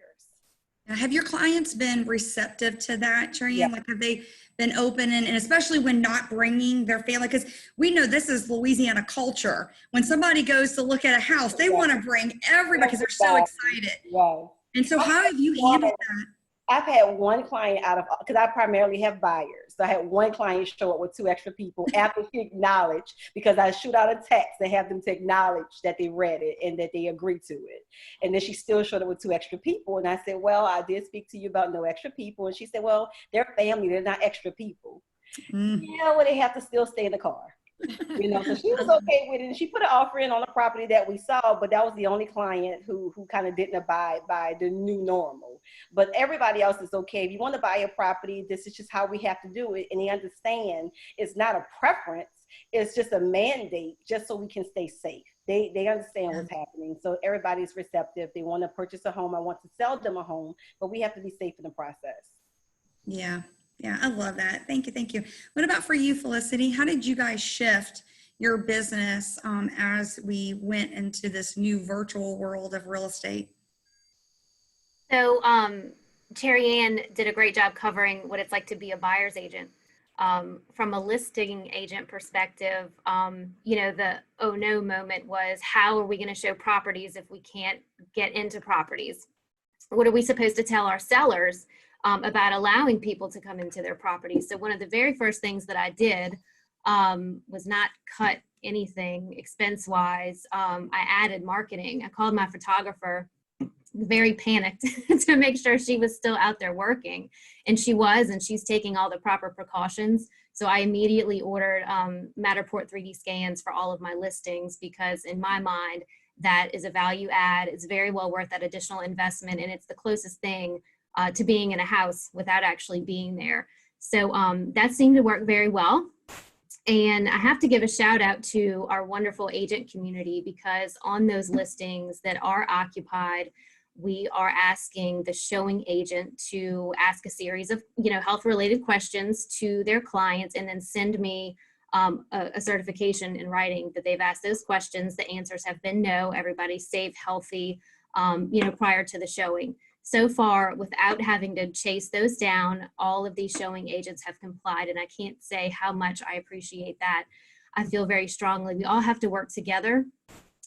Now, have your clients been receptive to that, Trian?
Yeah.
Like, have they been open and especially when not bringing their family? Because we know this is Louisiana culture. When somebody goes to look at a house, they want to bring everybody because they're so excited.
Yes.
And so how have you handled that?
I've had one client because I primarily have buyers. So I had one client show up with 2 extra people after she acknowledged, because I shoot out a text and have them to acknowledge that they read it and that they agreed to it. And then she still showed up with 2 extra people. And I said, well, I did speak to you about no extra people. And she said, well, they're family, they're not extra people. Yeah, well, they have to still stay in the car. So she was okay with it. And she put an offer in on a property that we saw, but that was the only client who kind of didn't abide by the new normal. But everybody else is okay. If you want to buy a property, this is just how we have to do it. And they understand it's not a preference. It's just a mandate just so we can stay safe. They understand what's happening. So everybody's receptive. They want to purchase a home. I want to sell them a home, but we have to be safe in the process.
Yeah. Yeah, I love that. Thank you. Thank you. What about for you, Felicity? How did you guys shift your business as we went into this new virtual world of real estate?
So Terry Ann did a great job covering what it's like to be a buyer's agent. From a listing agent perspective, the oh no moment was, how are we going to show properties if we can't get into properties? What are we supposed to tell our sellers about allowing people to come into their properties? So one of the very first things that I did was not cut anything expense-wise. I added marketing. I called my photographer, very panicked to make sure she was still out there working. And she was, and she's taking all the proper precautions. So I immediately ordered Matterport 3D scans for all of my listings, because in my mind, that is a value add. It's very well worth that additional investment. And it's the closest thing to being in a house without actually being there. So that seemed to work very well. And I have to give a shout out to our wonderful agent community, because on those listings that are occupied, we are asking the showing agent to ask a series of, health related questions to their clients, and then send me a certification in writing that they've asked those questions. The answers have been no, everybody's safe, healthy, prior to the showing. So far, without having to chase those down, all of these showing agents have complied, and I can't say how much I appreciate that. I feel very strongly we all have to work together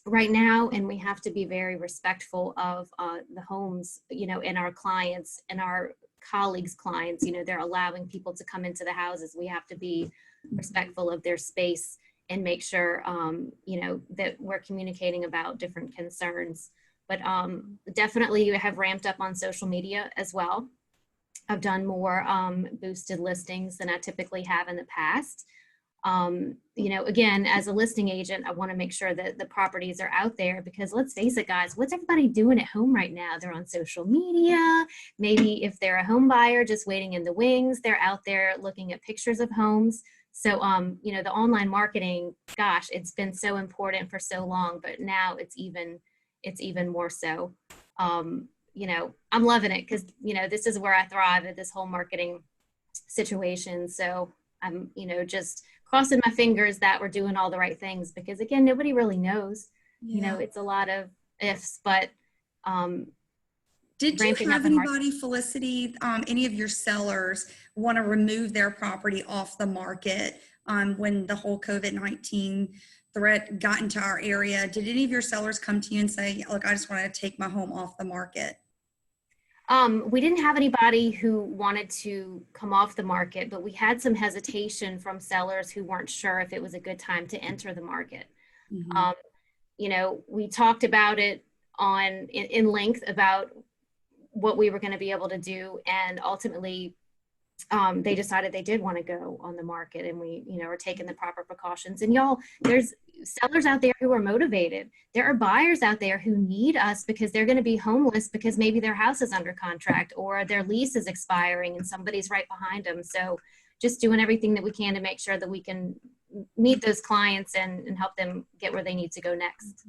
right now, and we have to be very respectful of the homes, and our clients and our colleagues' clients. They're allowing people to come into the houses. We have to be respectful of their space and make sure, that we're communicating about different concerns. But definitely have ramped up on social media as well. I've done more boosted listings than I typically have in the past. Again, as a listing agent, I want to make sure that the properties are out there, because let's face it, guys, what's everybody doing at home right now? They're on social media. Maybe if they're a home buyer just waiting in the wings, they're out there looking at pictures of homes. So, the online marketing, gosh, it's been so important for so long, but now it's even more so. I'm loving it, because, this is where I thrive at, this whole marketing situation. So I'm, just crossing my fingers that we're doing all the right things, because again, nobody really knows, it's a lot of ifs, but
did you have anybody, Felicity, any of your sellers want to remove their property off the market when the whole COVID-19 threat got into our area? Did any of your sellers come to you and say, look, I just want to take my home off the market?
We didn't have anybody who wanted to come off the market, but we had some hesitation from sellers who weren't sure if it was a good time to enter the market.
Mhm.
You know, we talked about it in length about what we were going to be able to do, and ultimately they decided they did want to go on the market, and we, you know, are taking the proper precautions. And y'all, there's sellers out there who are motivated. There are buyers out there who need us because they're going to be homeless because maybe their house is under contract or their lease is expiring and somebody's right behind them. So just doing everything that we can to make sure that we can meet those clients and help them get where they need to go next.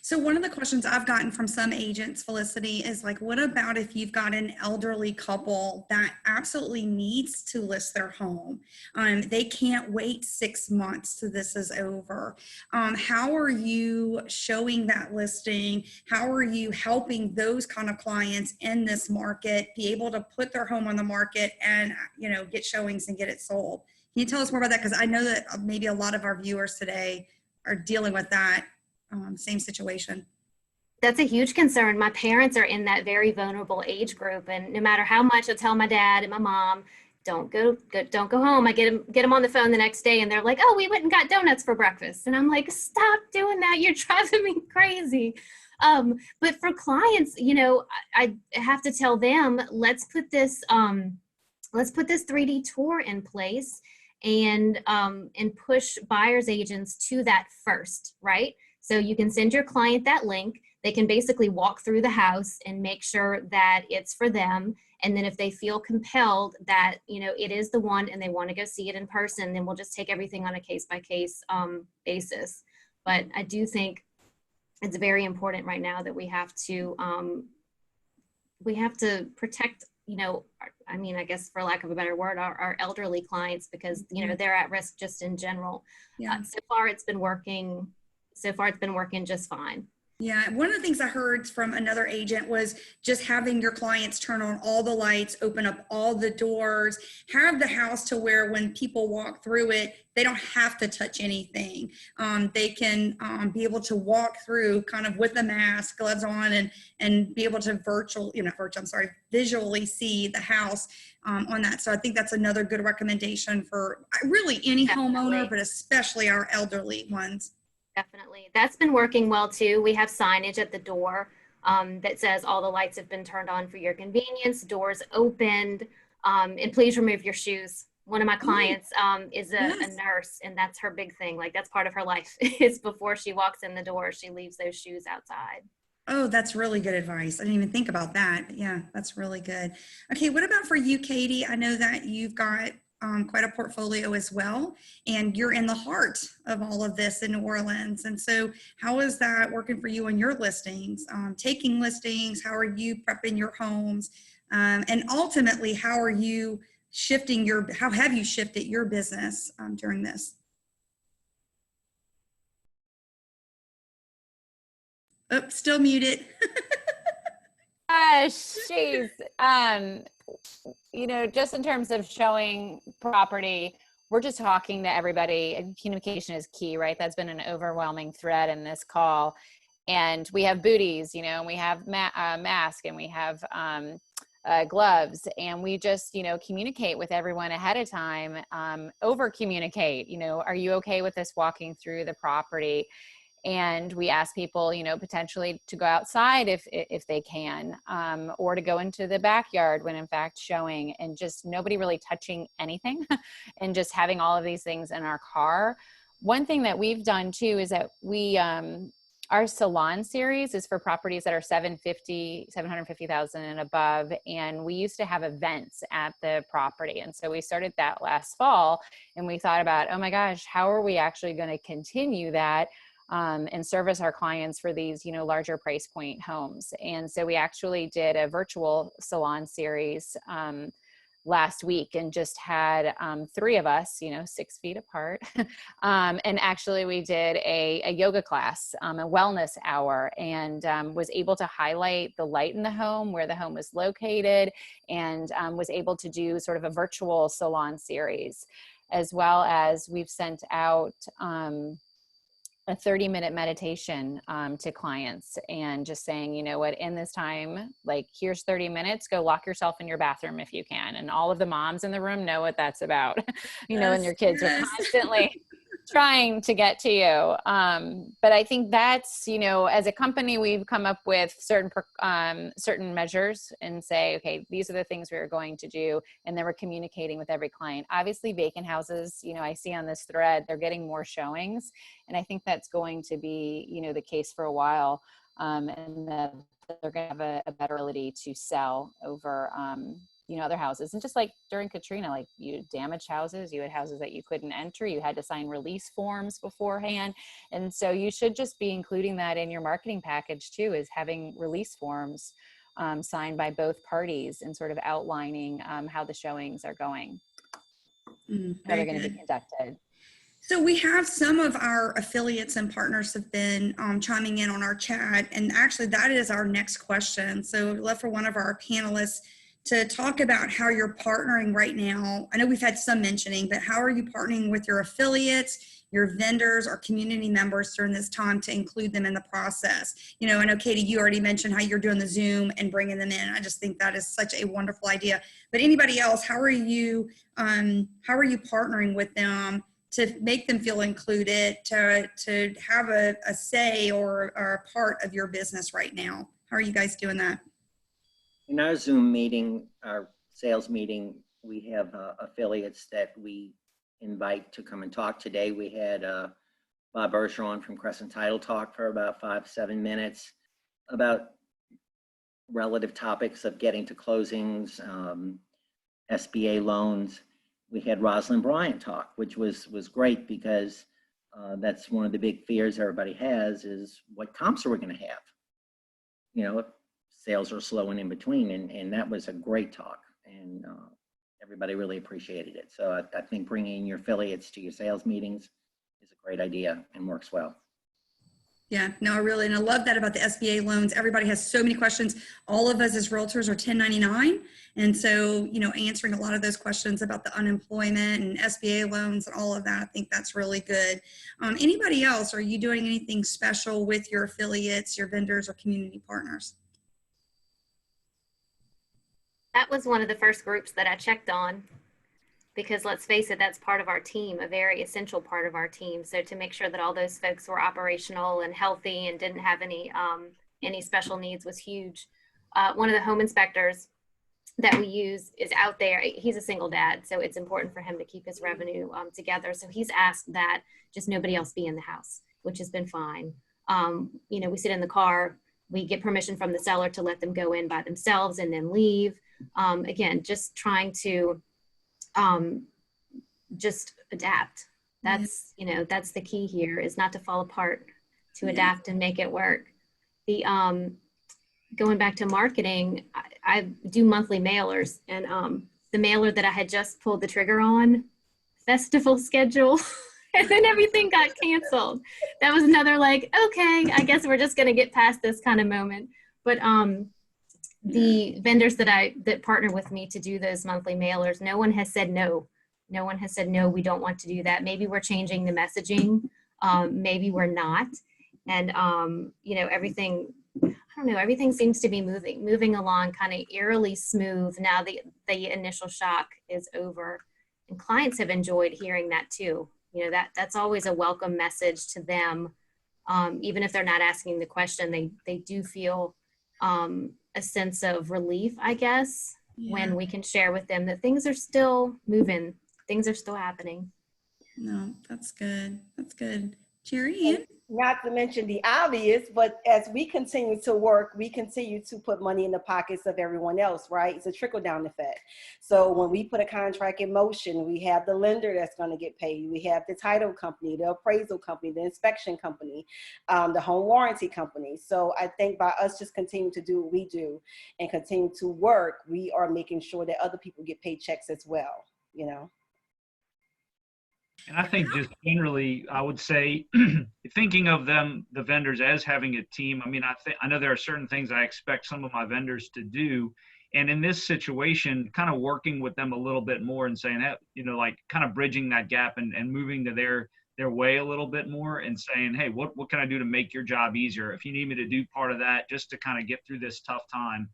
So one of the questions I've gotten from some agents, Felicity, is like, what about if you've got an elderly couple that absolutely needs to list their home? They can't wait 6 months till this is over. How are you showing that listing? How are you helping those kind of clients in this market be able to put their home on the market and, you know, get showings and get it sold? Can you tell us more about that? Because I know that maybe a lot of our viewers today are dealing with that same situation.
That's a huge concern. My parents are in that very vulnerable age group, and no matter how much I tell my dad and my mom, don't go home. I get them on the phone the next day, and they're like, "Oh, we went and got donuts for breakfast," and I'm like, "Stop doing that! You're driving me crazy." But for clients, you know, I have to tell them, let's put this 3D tour in place and push buyers agents to that first, right? So you can send your client that link. They can basically walk through the house and make sure that it's for them. And then if they feel compelled that, you know, it is the one and they want to go see it in person, then we'll just take everything on a case-by-case basis. But I do think it's very important right now that we have to protect, you know, I mean, I guess for lack of a better word, our elderly clients, because, you know, they're at risk just in general.
Yeah.
So far it's been working just fine.
Yeah, one of the things I heard from another agent was just having your clients turn on all the lights, open up all the doors, have the house to where when people walk through it, they don't have to touch anything. They can be able to walk through kind of with a mask, gloves on, and be able to visually see the house on that. So I think that's another good recommendation for really any homeowner, but especially our elderly ones.
Definitely. That's been working well too. We have signage at the door that says all the lights have been turned on for your convenience, doors opened, and please remove your shoes. One of my clients is a nurse, and that's her big thing. Like, that's part of her life is before she walks in the door, she leaves those shoes outside.
Oh, that's really good advice. I didn't even think about that. But yeah, that's really good. Okay, what about for you, Katie? I know that you've got quite a portfolio as well, and you're in the heart of all of this in New Orleans. And so how is that working for you on your listings, taking listings? How are you prepping your homes? And ultimately, how have you shifted your business during this? Oh, still muted.
Gosh, jeez. You know, just in terms of showing property, we're just talking to everybody, and communication is key, right? That's been an overwhelming thread in this call. And we have booties, you know, and we have mask, and we have gloves, and we just, you know, communicate with everyone ahead of time, over communicate, you know, are you okay with us walking through the property? And we ask people, you know, potentially to go outside if they can, or to go into the backyard when in fact showing, and just nobody really touching anything and just having all of these things in our car. One thing that we've done too is that we, our salon series is for properties that are 750,000 and above. And we used to have events at the property. And so we started that last fall, and we thought about, oh my gosh, how are we actually going to continue that? And service our clients for these, you know, larger price point homes. And so we actually did a virtual salon series last week, and just had 3 of us, you know, 6 feet apart. And actually we did a yoga class, a wellness hour, and was able to highlight the light in the home, where the home was located, and was able to do sort of a virtual salon series, as well as we've sent out a 30-minute meditation to clients and just saying, you know what, in this time, like, here's 30 minutes, go lock yourself in your bathroom if you can. And all of the moms in the room know what that's about, you know, and your kids are constantly trying to get to you. But I think that's, you know, as a company, we've come up with certain measures and say, okay, these are the things we're going to do. And then we're communicating with every client. Obviously, vacant houses, you know, I see on this thread, they're getting more showings. And I think that's going to be, you know, the case for a while. And that they're going to have a better ability to sell over, you know, other houses. And just like during Katrina, like, you damaged houses, you had houses that you couldn't enter, you had to sign release forms beforehand. And so you should just be including that in your marketing package too, is having release forms signed by both parties and sort of outlining how the showings are going, how they're going to be conducted.
So we have some of our affiliates and partners have been chiming in on our chat, and actually that is our next question. So we'd love for one of our panelists to talk about how you're partnering right now. I know we've had some mentioning, but how are you partnering with your affiliates, your vendors, or community members during this time to include them in the process? You know, I know, Katie, you already mentioned how you're doing the Zoom and bringing them in. I just think that is such a wonderful idea. But anybody else, how are you partnering with them to make them feel included, to have a say or a part of your business right now? How are you guys doing that?
In our Zoom meeting, our sales meeting, we have affiliates that we invite to come and talk. Today we had Bob Bergeron from Crescent Title talk for about 5-7 minutes about relative topics of getting to closings, SBA loans. We had Rosalind Bryant talk, which was great, because that's one of the big fears everybody has, is what comps are we going to have? You know, if sales are slow and in between, and that was a great talk, and everybody really appreciated it. So I think bringing your affiliates to your sales meetings is a great idea and works well.
Yeah, no, and I love that about the SBA loans. Everybody has so many questions. All of us as realtors are 1099. And so, you know, answering a lot of those questions about the unemployment and SBA loans and all of that, I think that's really good. Anybody else, are you doing anything special with your affiliates, your vendors, or community partners?
That was one of the first groups that I checked on, because let's face it, that's part of our team, a very essential part of our team. So to make sure that all those folks were operational and healthy and didn't have any special needs was huge. One of the home inspectors that we use is out there. He's a single dad, so it's important for him to keep his revenue together. So he's asked that just nobody else be in the house, which has been fine. You know, we sit in the car, we get permission from the seller to let them go in by themselves and then leave. Again, just trying to just adapt. That's, you know, that's the key here, is not to fall apart, to adapt and make it work. The going back to marketing, I do monthly mailers, and the mailer that I had just pulled the trigger on, festival schedule, and then everything got canceled. That was another, like, okay, I guess we're just gonna get past this kind of moment. But the vendors that partner with me to do those monthly mailers, no one has said no. No one has said, no, we don't want to do that. Maybe we're changing the messaging. Maybe we're not. And, you know, everything, I don't know, everything seems to be moving along kind of eerily smooth. Now the initial shock is over, and clients have enjoyed hearing that too. You know, that's always a welcome message to them. Even if they're not asking the question, they do feel a sense of relief, I guess, when we can share with them that things are still moving, things are still happening.
No, that's good. That's good. Jerry?
Not to mention the obvious, but as we continue to work, we continue to put money in the pockets of everyone else, right? It's a trickle-down effect. So when we put a contract in motion, we have the lender that's going to get paid. We have the title company, the appraisal company, the inspection company, the home warranty company. So I think by us just continuing to do what we do and continue to work, we are making sure that other people get paychecks as well, you know?
And I think just generally, I would say, thinking of them, the vendors, as having a team. I mean, I know there are certain things I expect some of my vendors to do. And in this situation, kind of working with them a little bit more and saying that, you know, like kind of bridging that gap and moving to their way a little bit more and saying, hey, what can I do to make your job easier? If you need me to do part of that just to kind of get through this tough time,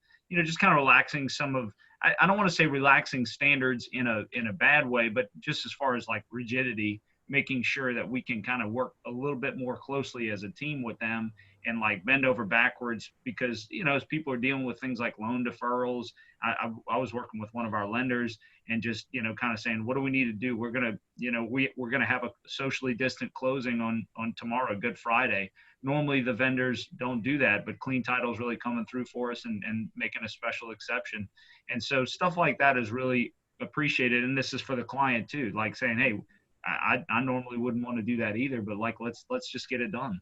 just kind of relaxing some of, I don't want to say relaxing standards in a bad way, but just as far as like rigidity, making sure that we can kind of work a little bit more closely as a team with them and like bend over backwards because, as people are dealing with things like loan deferrals, I was working with one of our lenders and just, kind of saying, what do we need to do? We're going to, we're going to have a socially distant closing on tomorrow, Good Friday. Normally the vendors don't do that, but Clean Title is really coming through for us and making a special exception. And so stuff like that is really appreciated. And this is for the client too, like saying, hey, I normally wouldn't want to do that either, but like, let's just get it done.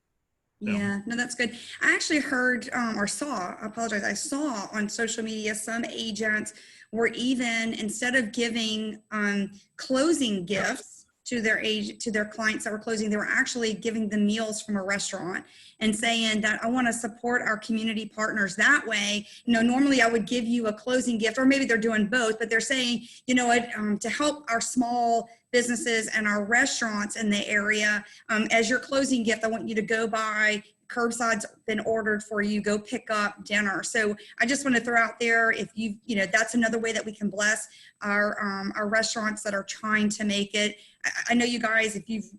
So.
Yeah, no, that's good. I actually heard or saw, I apologize, I saw on social media some agents were even, instead of giving closing gifts to their clients that were closing, they were actually giving them meals from a restaurant and saying that I want to support our community partners that way. Normally I would give you a closing gift, or maybe they're doing both, but they're saying, to help our small businesses and our restaurants in the area, as your closing gift, I want you to go buy, curbside's been ordered for you, go pick up dinner. So I just want to throw out there, if that's another way that we can bless our restaurants that are trying to make it. I know you guys, if you've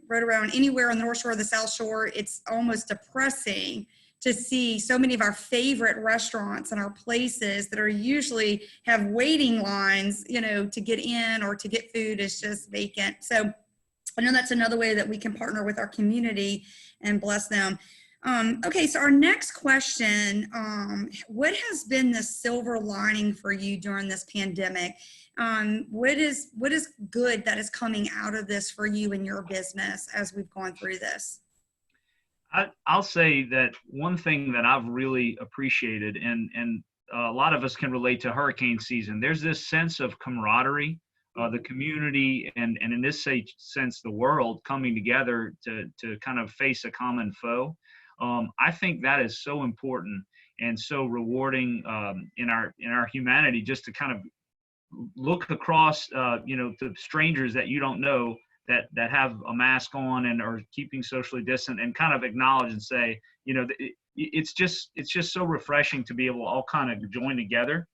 rode around anywhere on the North Shore or the South Shore, it's almost depressing to see so many of our favorite restaurants and our places that are usually have waiting lines, to get in or to get food is just vacant. So I know that's another way that we can partner with our community and bless them. Okay, so our next question, what has been the silver lining for you during this pandemic? What is good that is coming out of this for you and your business as we've gone through this?
I'll say that one thing that I've really appreciated, and a lot of us can relate to hurricane season, there's this sense of camaraderie, the community, and in this sense, the world coming together to kind of face a common foe. I think that is so important and so rewarding in our humanity, just to kind of look across, to strangers that you don't know that have a mask on and are keeping socially distant, and kind of acknowledge and say, it's just so refreshing to be able to all kind of join together.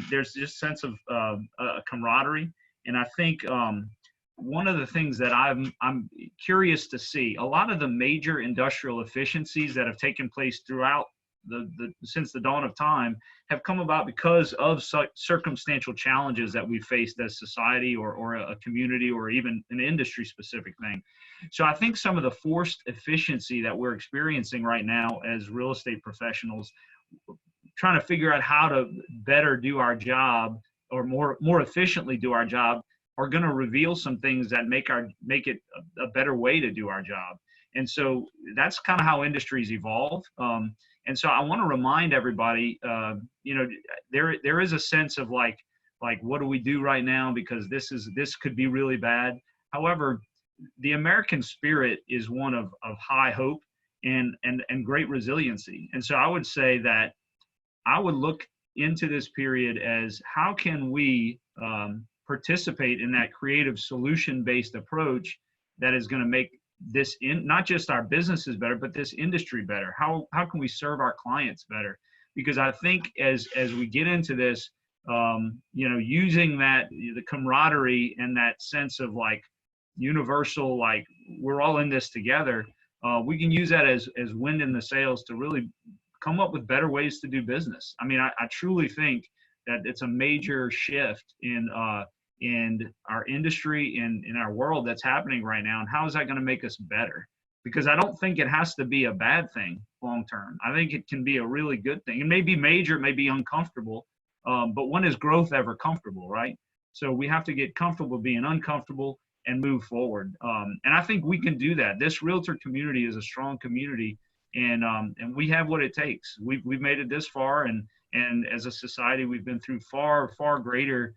There's this sense of camaraderie, and I think one of the things that I'm curious to see, a lot of the major industrial efficiencies that have taken place throughout since the dawn of time have come about because of circumstantial challenges that we faced as society or a community or even an industry specific thing. So I think some of the forced efficiency that we're experiencing right now as real estate professionals, trying to figure out how to better do our job or more efficiently do our job, are going to reveal some things that make it a better way to do our job. And so that's kind of how industries evolve. And so I want to remind everybody, there is a sense of like, what do we do right now? Because this could be really bad. However, the American spirit is one of high hope and great resiliency. And so I would say that I would look into this period as, how can we participate in that creative solution-based approach that is going to make this not just our businesses better, but this industry better? How can we serve our clients better? Because I think as we get into this, using that, the camaraderie and that sense of like universal, like we're all in this together, we can use that as wind in the sails to really come up with better ways to do business. I mean, I truly think that it's a major shift in our industry, in our world that's happening right now. And how is that going to make us better? Because I don't think it has to be a bad thing long term. I think it can be a really good thing. It may be major, it may be uncomfortable, but when is growth ever comfortable, right? So we have to get comfortable being uncomfortable and move forward. And I think we can do that. This realtor community is a strong community, and we have what it takes. We've made it this far, and as a society, we've been through far greater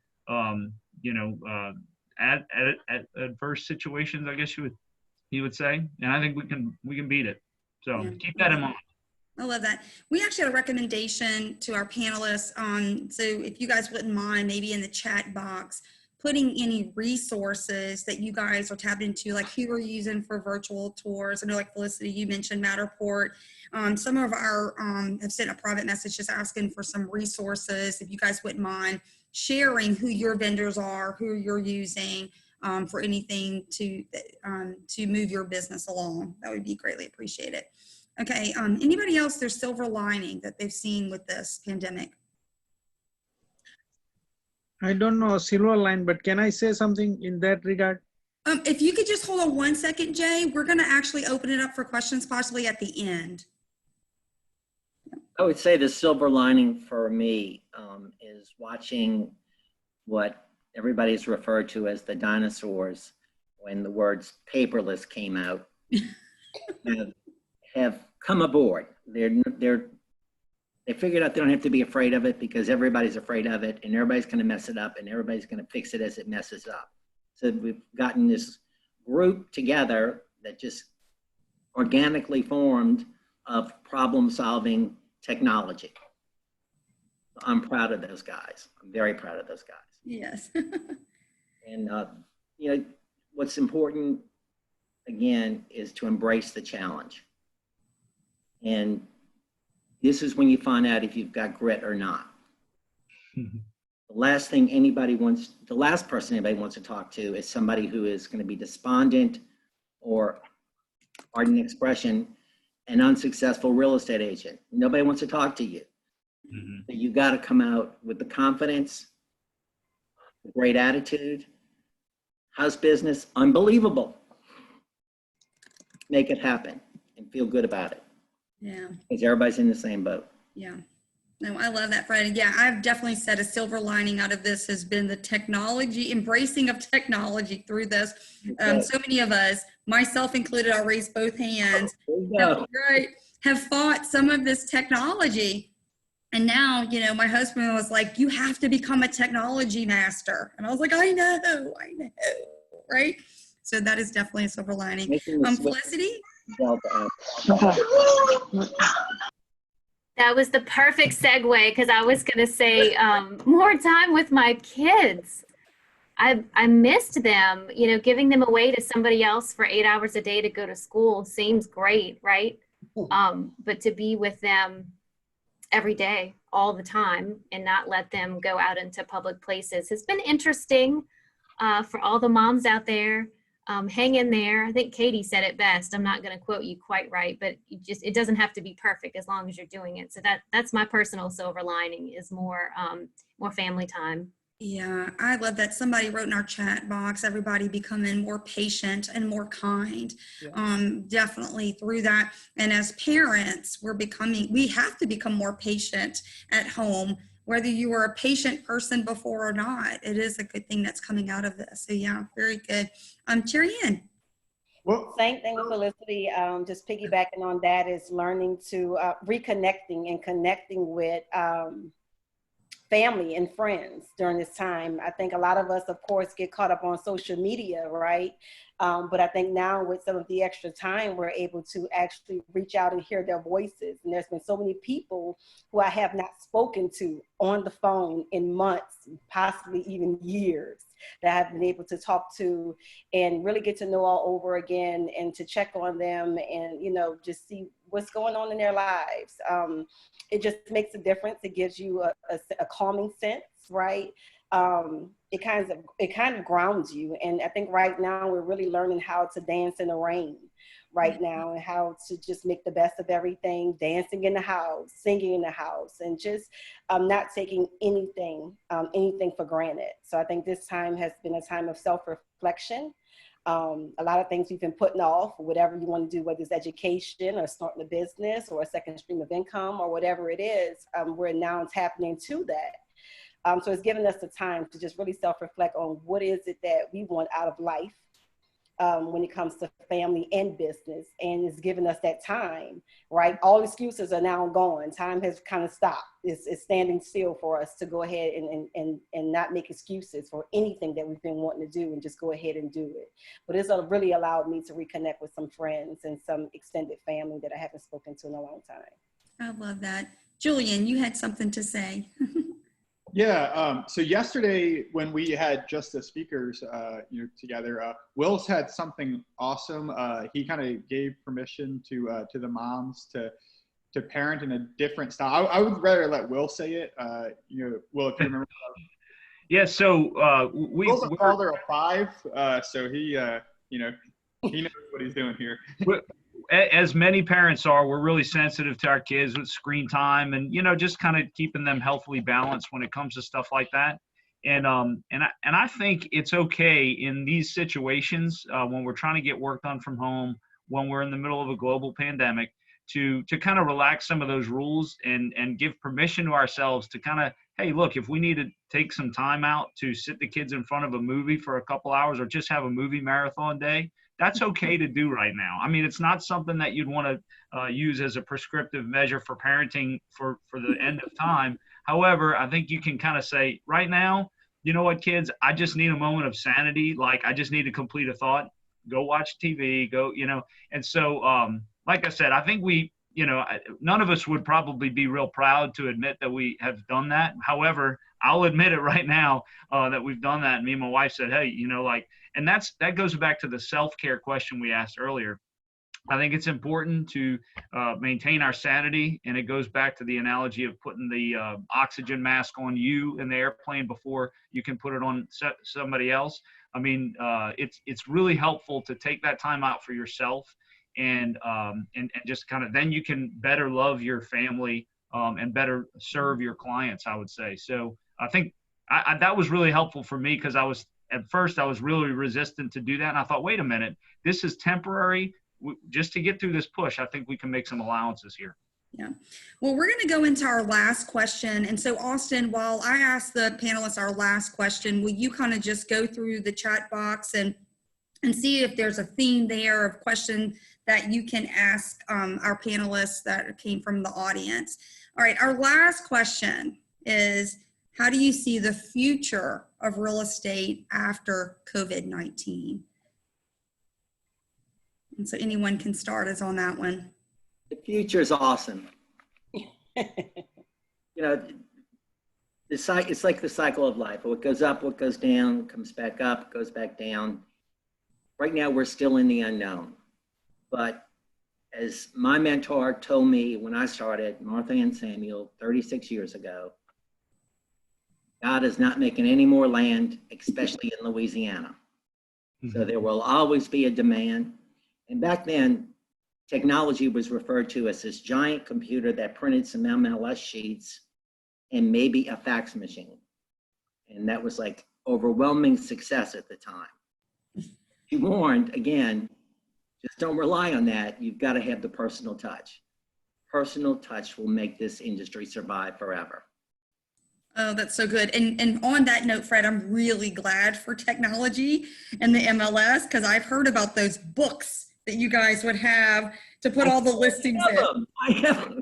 adverse situations, I guess you would say, and I think we can beat it. So yeah, keep that in mind.
I love that. We actually had a recommendation to our panelists. So if you guys wouldn't mind, maybe in the chat box, putting any resources that you guys are tapped into, like who are using for virtual tours. I know, like Felicity, you mentioned Matterport. Some of our have sent a private message just asking for some resources. If you guys wouldn't mind sharing who your vendors are, who you're using for anything to move your business along, that would be greatly appreciated. Okay, anybody else their silver lining that they've seen with this pandemic?
I don't know silver line, but can I say something in that regard?
If you could just hold on 1 second, Jay, we're going to actually open it up for questions possibly at the end.
I would say the silver lining for me is watching what everybody's referred to as the dinosaurs when the words paperless came out have come aboard. They figured out they don't have to be afraid of it because everybody's afraid of it and everybody's going to mess it up and everybody's going to fix it as it messes up. So we've gotten this group together that just organically formed of problem-solving technology. I'm proud of those guys. I'm very proud of those guys.
Yes.
And you know, what's important, again, is to embrace the challenge. And this is when you find out if you've got grit or not. The last person anybody wants to talk to is somebody who is going to be despondent or, pardon the expression, an unsuccessful real estate agent. Nobody wants to talk to you.
Mm-hmm.
So you got to come out with the confidence, the great attitude. How's business? Unbelievable. Make it happen and feel good about it.
Yeah.
Because everybody's in the same boat.
Yeah. No, I love that, Fred. Yeah, I've definitely said a silver lining out of this has been the technology, embracing of technology through this. So many of us, myself included, I'll raise both hands, have fought some of this technology. And now, you know, my husband was like, you have to become a technology master. And I was like, I know, right? So that is definitely a silver lining. Felicity?
That was the perfect segue because I was going to say more time with my kids. I missed them, you know, giving them away to somebody else for 8 hours a day to go to school seems great, right? But to be with them every day, all the time, and not let them go out into public places has been interesting for all the moms out there. Hang in there. I think Katie said it best. I'm not going to quote you quite right, but it doesn't have to be perfect as long as you're doing it. So that's my personal silver lining is more family time.
Yeah, I love that. Somebody wrote in our chat box, everybody becoming more patient and more kind. Yeah. Definitely through that. And as parents, we have to become more patient at home, whether you were a patient person before or not. It is a good thing that's coming out of this. So yeah, very good. Terry Ann.
Well, same thing with Felicity. Just piggybacking on that is learning to reconnecting and connecting with family and friends during this time. I think a lot of us, of course, get caught up on social media, right? But I think now with some of the extra time, we're able to actually reach out and hear their voices. And there's been so many people who I have not spoken to on the phone in months, possibly even years, that I've been able to talk to and really get to know all over again and to check on them and, you know, just see what's going on in their lives. It just makes a difference. It gives you a calming sense, right? It kind of grounds you. And I think right now we're really learning how to dance in the rain right now and how to just make the best of everything, dancing in the house, singing in the house, and just not taking anything for granted. So I think this time has been a time of self-reflection. A lot of things we've been putting off, whatever you want to do, whether it's education or starting a business or a second stream of income or whatever it is, we're now tapping into that. So it's given us the time to just really self-reflect on what is it that we want out of life when it comes to family and business. And it's given us that time, right? All excuses are now gone. Time has kind of stopped. It's standing still for us to go ahead and not make excuses for anything that we've been wanting to do and just go ahead and do it. But it's really allowed me to reconnect with some friends and some extended family that I haven't spoken to in a long time.
I love that. Julian, you had something to say.
Yeah. So yesterday when we had just the speakers, together, Will's had something awesome. He kind of gave permission to the moms to parent in a different style. I would rather let Will say it. Will, if you remember.
Yeah. So
Will's a father of 5, so he knows what he's doing here.
As many parents are, we're really sensitive to our kids with screen time and, just kind of keeping them healthily balanced when it comes to stuff like that. And I think it's okay in these situations when we're trying to get work done from home, when we're in the middle of a global pandemic, to kind of relax some of those rules and give permission to ourselves to kind of, hey, look, if we need to take some time out to sit the kids in front of a movie for a couple hours or just have a movie marathon day, that's okay to do right now. I mean, it's not something that you'd want to use as a prescriptive measure for parenting for the end of time. However, I think you can kind of say, right now, you know what, kids, I just need a moment of sanity. Like, I just need to complete a thought. Go watch TV, And so, like I said, I think none of us would probably be real proud to admit that we have done that. However, I'll admit it right now that we've done that. And me and my wife said, hey, and that goes back to the self-care question we asked earlier. I think it's important to maintain our sanity, and it goes back to the analogy of putting the oxygen mask on you in the airplane before you can put it on somebody else. I mean, it's really helpful to take that time out for yourself, and just kind of, then you can better love your family and better serve your clients, I would say. So I think that was really helpful for me, because at first I was really resistant to do that. And I thought, wait a minute, this is temporary. Just to get through this push, I think we can make some allowances here.
Yeah. Well, we're going to go into our last question. And so, Austin, while I ask the panelists our last question, will you kind of just go through the chat box and see if there's a theme there of question that you can ask our panelists that came from the audience? All right. Our last question is, how do you see the future of real estate after COVID-19? And so anyone can start us on that one.
The future is awesome. It's like the cycle of life. What goes up, what goes down, comes back up, goes back down. Right now, we're still in the unknown. But as my mentor told me when I started, Martha Ann Samuel, 36 years ago, God is not making any more land, especially in Louisiana. So there will always be a demand. And back then, technology was referred to as this giant computer that printed some MLS sheets and maybe a fax machine. And that was like overwhelming success at the time. She warned, again, just don't rely on that. You've got to have the personal touch. Personal touch will make this industry survive forever.
Oh, that's so good. And on that note, Fred, I'm really glad for technology and the MLS, because I've heard about those books that you guys would have to put all the listings in.
I have them.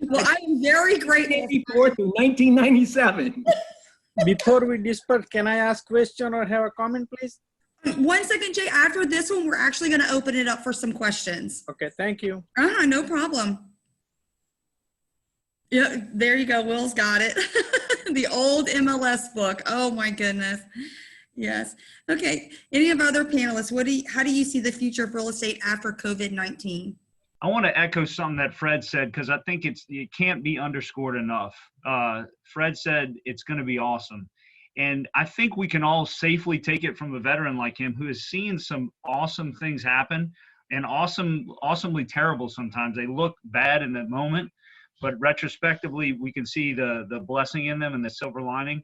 Well, I am very grateful.
1984 through 1997.
Before we disperse, can I ask question or have a comment, please?
1 second, Jay. After this one, we're actually going to open it up for some questions.
Okay, thank you.
No problem. Yeah, there you go. Will's got it. The old MLS book. Oh my goodness. Yes. Okay. Any of our other panelists, how do you see the future of real estate after COVID-19?
I want to echo something that Fred said, because I think it can't be underscored enough. Fred said it's going to be awesome. And I think we can all safely take it from a veteran like him, who has seen some awesome things happen, and awesomely terrible sometimes. They look bad in that moment, but retrospectively, we can see the blessing in them and the silver lining.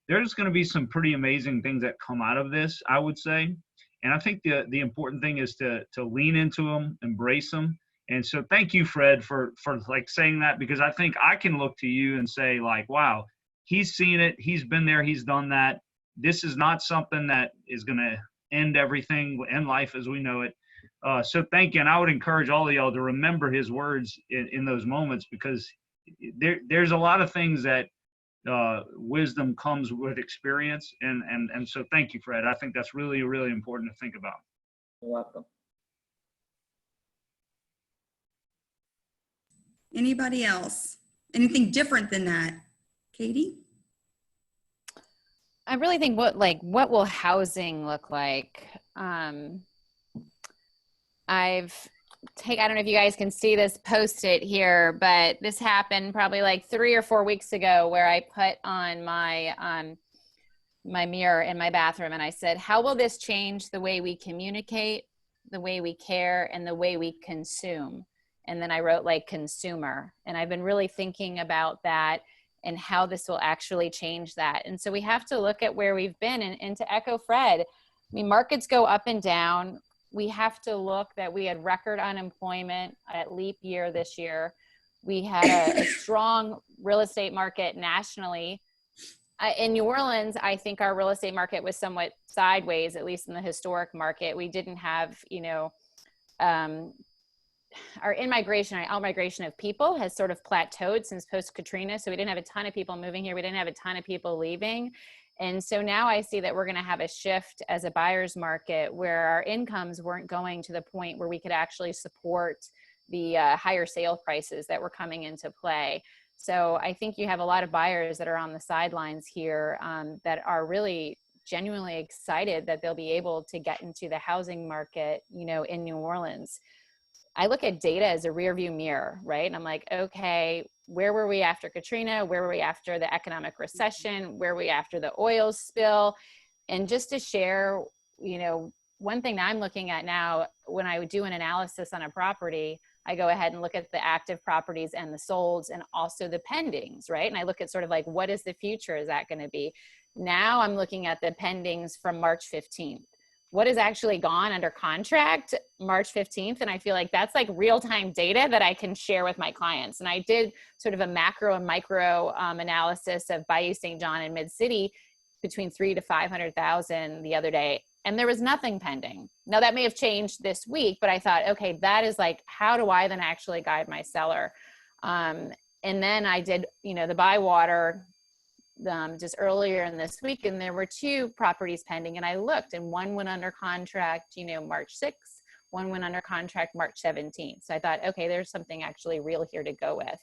There's going to be some pretty amazing things that come out of this, I would say. And I think the important thing is to lean into them, embrace them. And so thank you, Fred, for like saying that, because I think I can look to you and say, like, wow, he's seen it. He's been there. He's done that. This is not something that is going to end everything, end life as we know it. So thank you. And I would encourage all of y'all to remember his words in those moments, because there's a lot of things that wisdom comes with experience. And so thank you, Fred. I think that's really, really important to think about.
You're welcome.
Anybody else? Anything different than that? Katie?
I really think what will housing look like? I don't know if you guys can see this post-it here, but this happened probably like 3 or 4 weeks ago, where I put on my my mirror in my bathroom and I said, how will this change the way we communicate, the way we care, and the way we consume? And then I wrote like consumer. And I've been really thinking about that and how this will actually change that. And so we have to look at where we've been, and to echo Fred, I mean, markets go up and down. We have to look that we had record unemployment at leap year this year. We had a strong real estate market nationally. In New Orleans, I think our real estate market was somewhat sideways, at least in the historic market. We didn't have, our out-migration of people has sort of plateaued since post-Katrina. So we didn't have a ton of people moving here. We didn't have a ton of people leaving. And so now I see that we're going to have a shift as a buyer's market where our incomes weren't going to the point where we could actually support the higher sale prices that were coming into play. So I think you have a lot of buyers that are on the sidelines here that are really genuinely excited that they'll be able to get into the housing market, in New Orleans. I look at data as a rear view mirror, right? And I'm like, okay, where were we after Katrina? Where were we after the economic recession? Where were we after the oil spill? And just to share, one thing that I'm looking at now, when I would do an analysis on a property, I go ahead and look at the active properties and the solds and also the pendings, right? And I look at sort of like, what is the future? Is that going to be? Now I'm looking at the pendings from March 15th. What has actually gone under contract March 15th. And I feel like that's like real-time data that I can share with my clients. And I did sort of a macro and micro analysis of Bayou St. John and Mid-City between 300,000 to 500,000 the other day. And there was nothing pending. Now that may have changed this week, but I thought, okay, that is like, how do I then actually guide my seller? And then I did, the Bywater just earlier in this week, and there were 2 properties pending, and I looked, and one went under contract, March 6th, one went under contract March 17th. So I thought, okay, there's something actually real here to go with.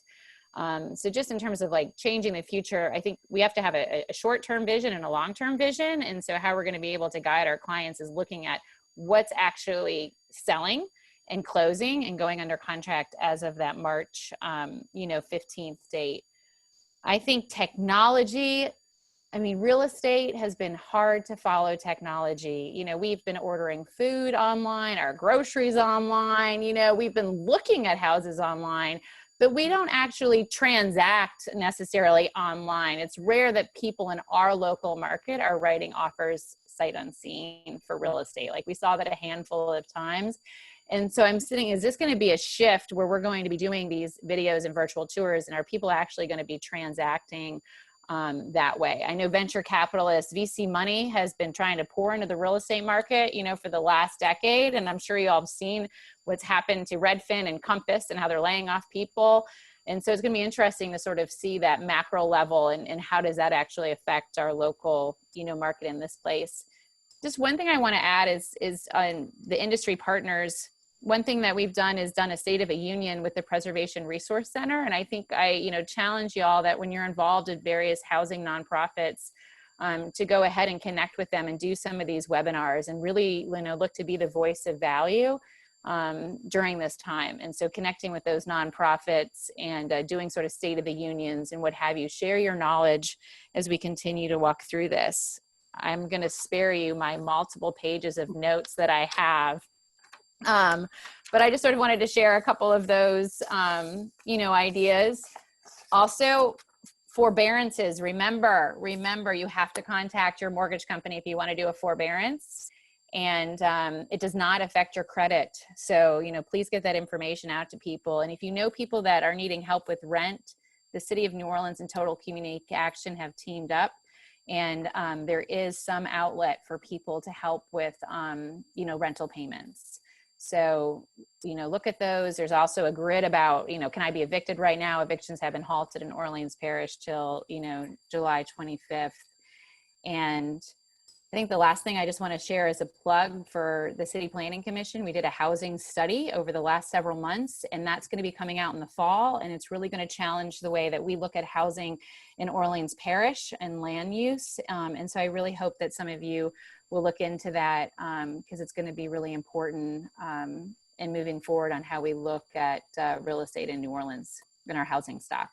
So just in terms of like changing the future, I think we have to have a short-term vision and a long-term vision. And so how we're going to be able to guide our clients is looking at what's actually selling and closing and going under contract as of that March, 15th date. I think technology, real estate has been hard to follow technology. We've been ordering food online, our groceries online, we've been looking at houses online, but we don't actually transact necessarily online. It's rare that people in our local market are writing offers sight unseen for real estate. Like we saw that a handful of times. And so I'm sitting, is this going to be a shift where we're going to be doing these videos and virtual tours, and are people actually going to be transacting that way? I know venture capitalists, VC money has been trying to pour into the real estate market, for the last decade. And I'm sure you all have seen what's happened to Redfin and Compass and how they're laying off people. And so it's going to be interesting to sort of see that macro level and how does that actually affect our local, market in this place. Just one thing I want to add is on the industry partners. One thing that we've done is done a State of a Union with the Preservation Resource Center. And I think I, challenge y'all that when you're involved in various housing nonprofits, to go ahead and connect with them and do some of these webinars and really, look to be the voice of value during this time. And so connecting with those nonprofits and doing sort of State of the Unions and what have you, share your knowledge as we continue to walk through this. I'm going to spare you my multiple pages of notes that I have. But I just sort of wanted to share a couple of those, ideas. Also, forbearances. Remember, you have to contact your mortgage company if you want to do a forbearance. And it does not affect your credit. So, please get that information out to people. And if you know people that are needing help with rent, the City of New Orleans and Total Community Action have teamed up. And there is some outlet for people to help with, rental payments. So, look at those. There's also a grid about, can I be evicted right now? Evictions have been halted in Orleans Parish till, July 25th. And I think the last thing I just want to share is a plug for the City Planning Commission. We did a housing study over the last several months, and that's going to be coming out in the fall. And it's really going to challenge the way that we look at housing in Orleans Parish and land use. And so I really hope that some of you will look into that because it's going to be really important in moving forward on how we look at real estate in New Orleans in our housing stock.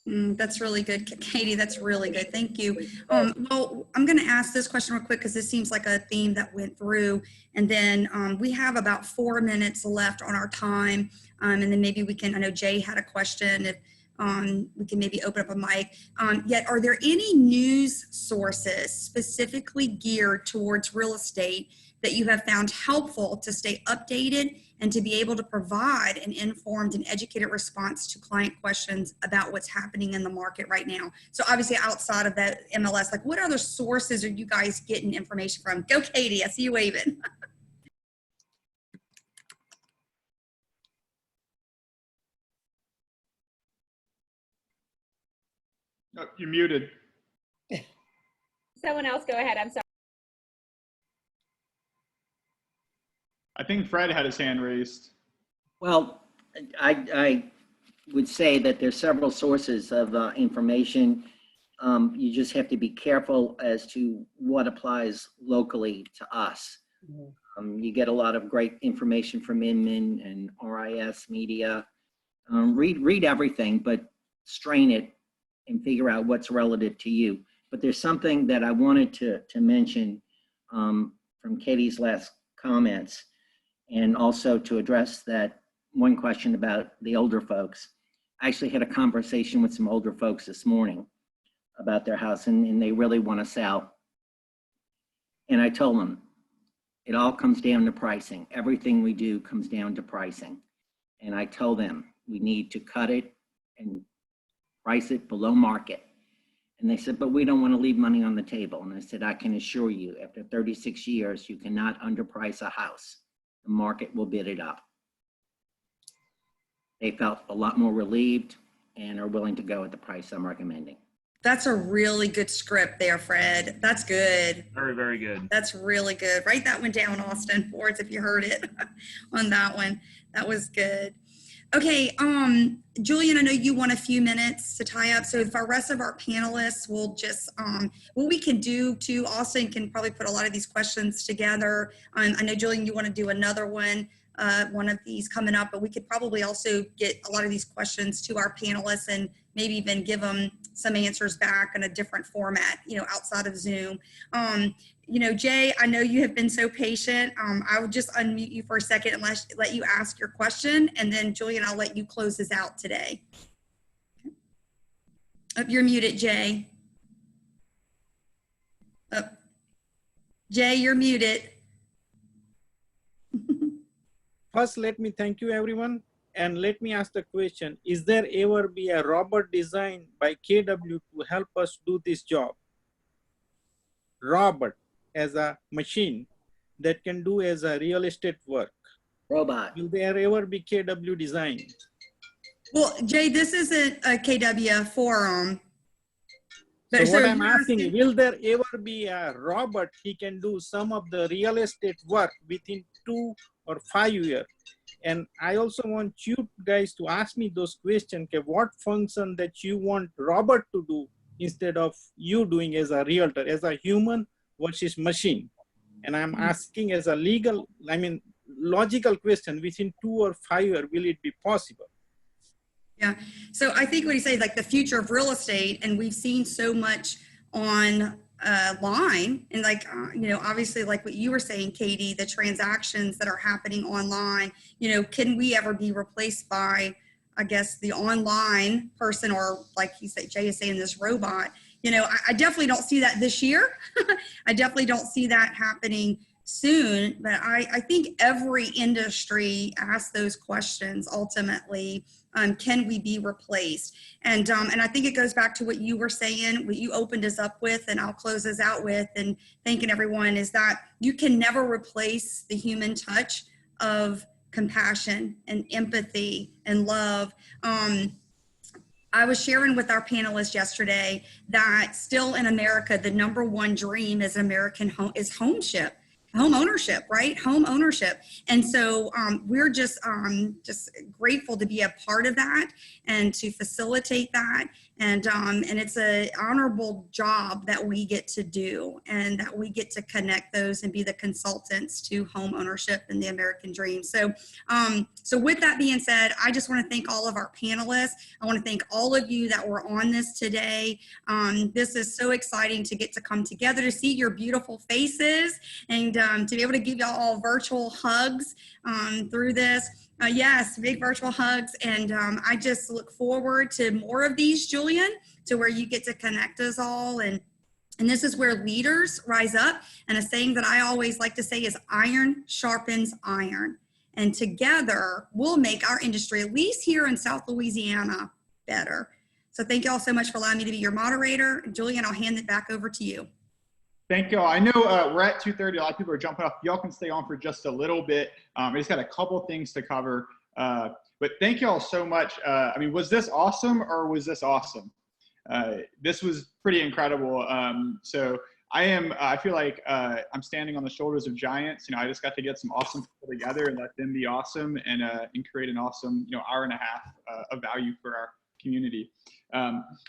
That's really good, Katie. That's really good. Thank you. Well, I'm going to ask this question real quick because this seems like a theme that went through. And then we have about 4 minutes left on our time. And then maybe we can, I know Jay had a question, if we can maybe open up a mic. Yet, are there any news sources specifically geared towards real estate that you have found helpful to stay updated and to be able to provide an informed and educated response to client questions about what's happening in the market right now? So obviously outside of that MLS, like what other sources are you guys getting information from? Go Katie, I see you waving.
Oh, you're muted.
Someone else go ahead, I'm sorry.
I think Fred had his hand raised.
Well, I would say that there's several sources of information. You just have to be careful as to what applies locally to us. You get a lot of great information from Inman and RIS Media. Read everything, but strain it and figure out what's relative to you. But there's something that I wanted to mention from Katie's last comments, and also to address that one question about the older folks. I actually had a conversation with some older folks this morning about their house, and they really want to sell. And I told them, it all comes down to pricing. Everything we do comes down to pricing. And I told them we need to cut it and price it below market. And they said, but we don't want to leave money on the table. And I said, I can assure you, after 36 years, you cannot underprice a house. The market will bid it up. They felt a lot more relieved and are willing to go at the price I'm recommending.
That's a really good script there, Fred. That's good.
Very, very good.
That's really good. Write that one down, Austin Fords, if you heard it on that one. That was good. Okay, Julian, I know you want a few minutes to tie up. So if our rest of our panelists will just, what we can do too, Austin can probably put a lot of these questions together. I know, Julian, you want to do another one of these coming up, but we could probably also get a lot of these questions to our panelists and maybe even give them some answers back in a different format, you know, outside of Zoom. You know, Jay, I know you have been so patient. I would just unmute you for a second and let you ask your question. And then Julian, I'll let you close this out today. Oh, you're muted, Jay. Oh. Jay, you're muted.
First, let me thank you, everyone. And let me ask the question, is there ever be a robot designed by KW to help us do this job? Robot as a machine that can do as a real estate work.
Robot.
Will there ever be KW design?
Well, Jay, this isn't a KW forum.
So what I'm asking is, will there ever be a robot he can do some of the real estate work within 2 or 5 years? And I also want you guys to ask me those questions. Okay, what function that you want robot to do instead of you doing as a realtor, as a human versus machine? And I'm asking as a logical question, within 2 or 5 years, will it be possible?
Yeah, so I think what he says, like the future of real estate, and we've seen so much on line, and like, you know, obviously like what you were saying, Katie, the transactions that are happening online, you know, can we ever be replaced by, I guess, the online person, or like he said, Jay is saying, this robot? You know, I definitely don't see that this year. I definitely don't see that happening soon, but I think every industry asks those questions ultimately. Can we be replaced? And I think it goes back to what you were saying, what you opened us up with, and I'll close us out with, and thanking everyone, is that you can never replace the human touch of compassion and empathy and love. I was sharing with our panelists yesterday that still in America, the number one dream is American home is home ownership, right? Home ownership. And so we're just grateful to be a part of that and to facilitate that. And it's an honorable job that we get to do, and that we get to connect those and be the consultants to home ownership and the American dream. So, so with that being said, I just want to thank all of our panelists. I want to thank all of you that were on this today. This is so exciting to get to come together, to see your beautiful faces, and to be able to give y'all all virtual hugs through this. Yes, big virtual hugs. And I just look forward to more of these, Julian, to where you get to connect us all. And this is where leaders rise up. And a saying that I always like to say is iron sharpens iron. And together we'll make our industry, at least here in South Louisiana, better. So thank you all so much for allowing me to be your moderator. Julian, I'll hand it back over to you.
Thank y'all. I know we're at 2:30. A lot of people are jumping off. Y'all can stay on for just a little bit. I just got a couple things to cover. But thank y'all so much. I mean, was this awesome or was this awesome? This was pretty incredible. So I feel like I'm standing on the shoulders of giants. You know, I just got to get some awesome people together and let them be awesome and create an awesome, hour and a half of value for our community.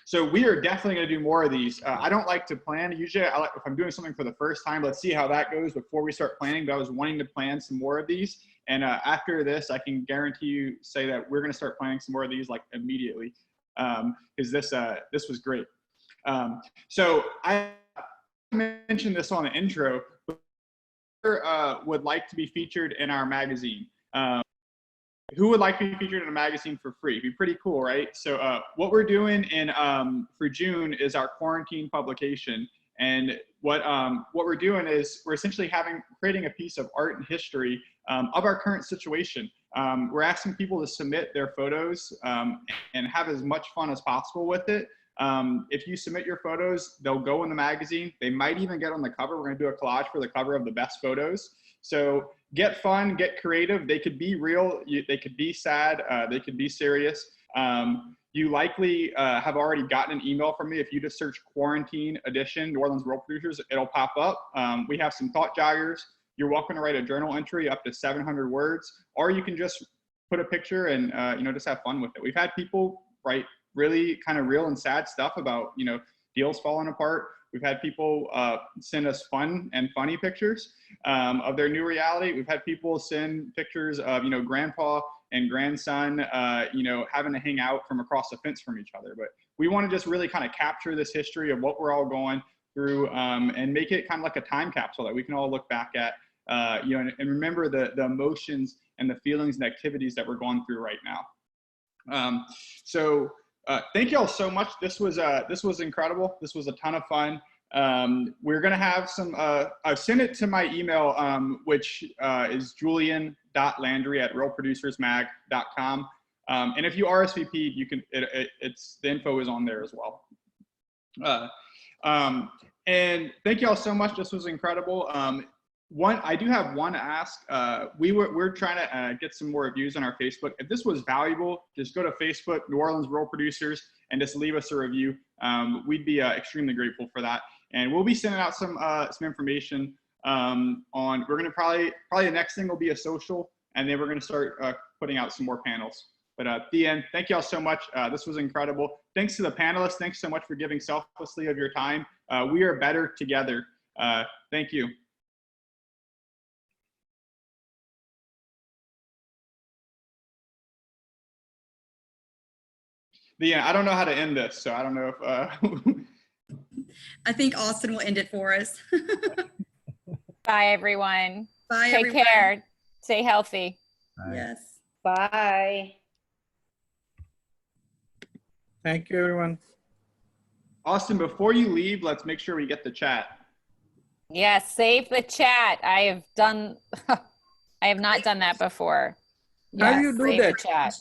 So we are definitely going to do more of these. I don't like to plan. Usually if I'm doing something for the first time, let's see how that goes before we start planning. But I was wanting to plan some more of these. And after this, I can guarantee you say that we're going to start planning some more of these like immediately. Because this was great. So I mentioned this on the intro, but would like to be featured in our magazine. Who would like to be featured in a magazine for free? It'd be pretty cool, right? So what we're doing for June is our quarantine publication. And what we're doing is we're essentially creating a piece of art and history of our current situation. We're asking people to submit their photos and have as much fun as possible with it. If you submit your photos, they'll go in the magazine. They might even get on the cover. We're going to do a collage for the cover of the best photos. So get fun, get creative. They could be real. They could be sad. They could be serious. You likely have already gotten an email from me. If you just search Quarantine Edition, New Orleans World Producers, it'll pop up. We have some thought joggers. You're welcome to write a journal entry up to 700 words, or you can just put a picture and just have fun with it. We've had people write really kind of real and sad stuff about deals falling apart. We've had people send us fun and funny pictures of their new reality. We've had people send pictures of grandpa and grandson having to hang out from across the fence from each other. But we want to just really kind of capture this history of what we're all going through and make it kind of like a time capsule that we can all look back at and remember the emotions and the feelings and activities that we're going through right now. Thank you all so much. This was incredible. This was a ton of fun. We're going to have some, I've sent it to my email, which is julian.landry@realproducersmag.com. And if you RSVP, you can, the info is on there as well. And thank you all so much. This was incredible. I do have one ask. We're trying to get some more reviews on our Facebook. If this was valuable, just go to Facebook, New Orleans Rural Producers, and just leave us a review. We'd be extremely grateful for that. And we'll be sending out some information we're going to probably the next thing will be a social, and then we're going to start putting out some more panels. But at the end, thank you all so much. This was incredible. Thanks to the panelists. Thanks so much for giving selflessly of your time. We are better together. Thank you. I don't know how to end this, so I don't know if.
I think Austin will end it for us.
Bye, everyone.
Bye,
Take
everyone.
care. Stay healthy.
Bye.
Yes.
Bye.
Thank you, everyone.
Austin, before you leave, let's make sure we get the chat.
Yes, save the chat. I have not done that before.
How
Yes,
you do
save
that?
the chat.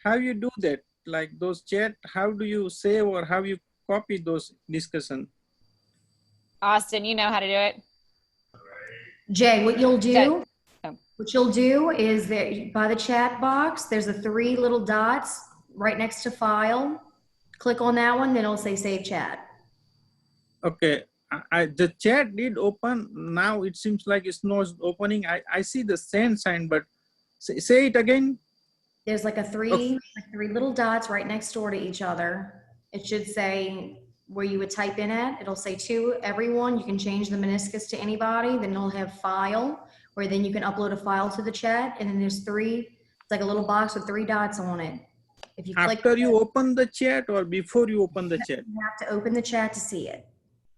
How you do that? Like those chat, how do you save or how you copy those discussion?
Austin, you know how to do it?
Jay, what you'll do,
Oh.
is that by the chat box, there's the 3 little dots right next to file. Click on that one, then it'll say save chat.
Okay, the chat did open. Now it seems like it's not opening. I see the send sign, but say it again.
There's like three little dots right next door to each other. It should say where you would type in at. It'll say to everyone. You can change the meniscus to anybody. Then it'll have file, where then you can upload a file to the chat. And then there's it's like a little box with 3 dots on it. If you click
after you open the chat or before you open the chat?
You have to open the chat to see it.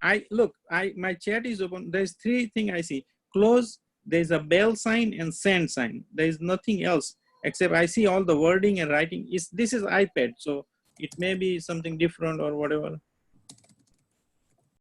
My chat is open. There's 3 things I see. Close, there's a bell sign and send sign. There's nothing else except I see all the wording and writing. This is iPad, so it may be something different or whatever.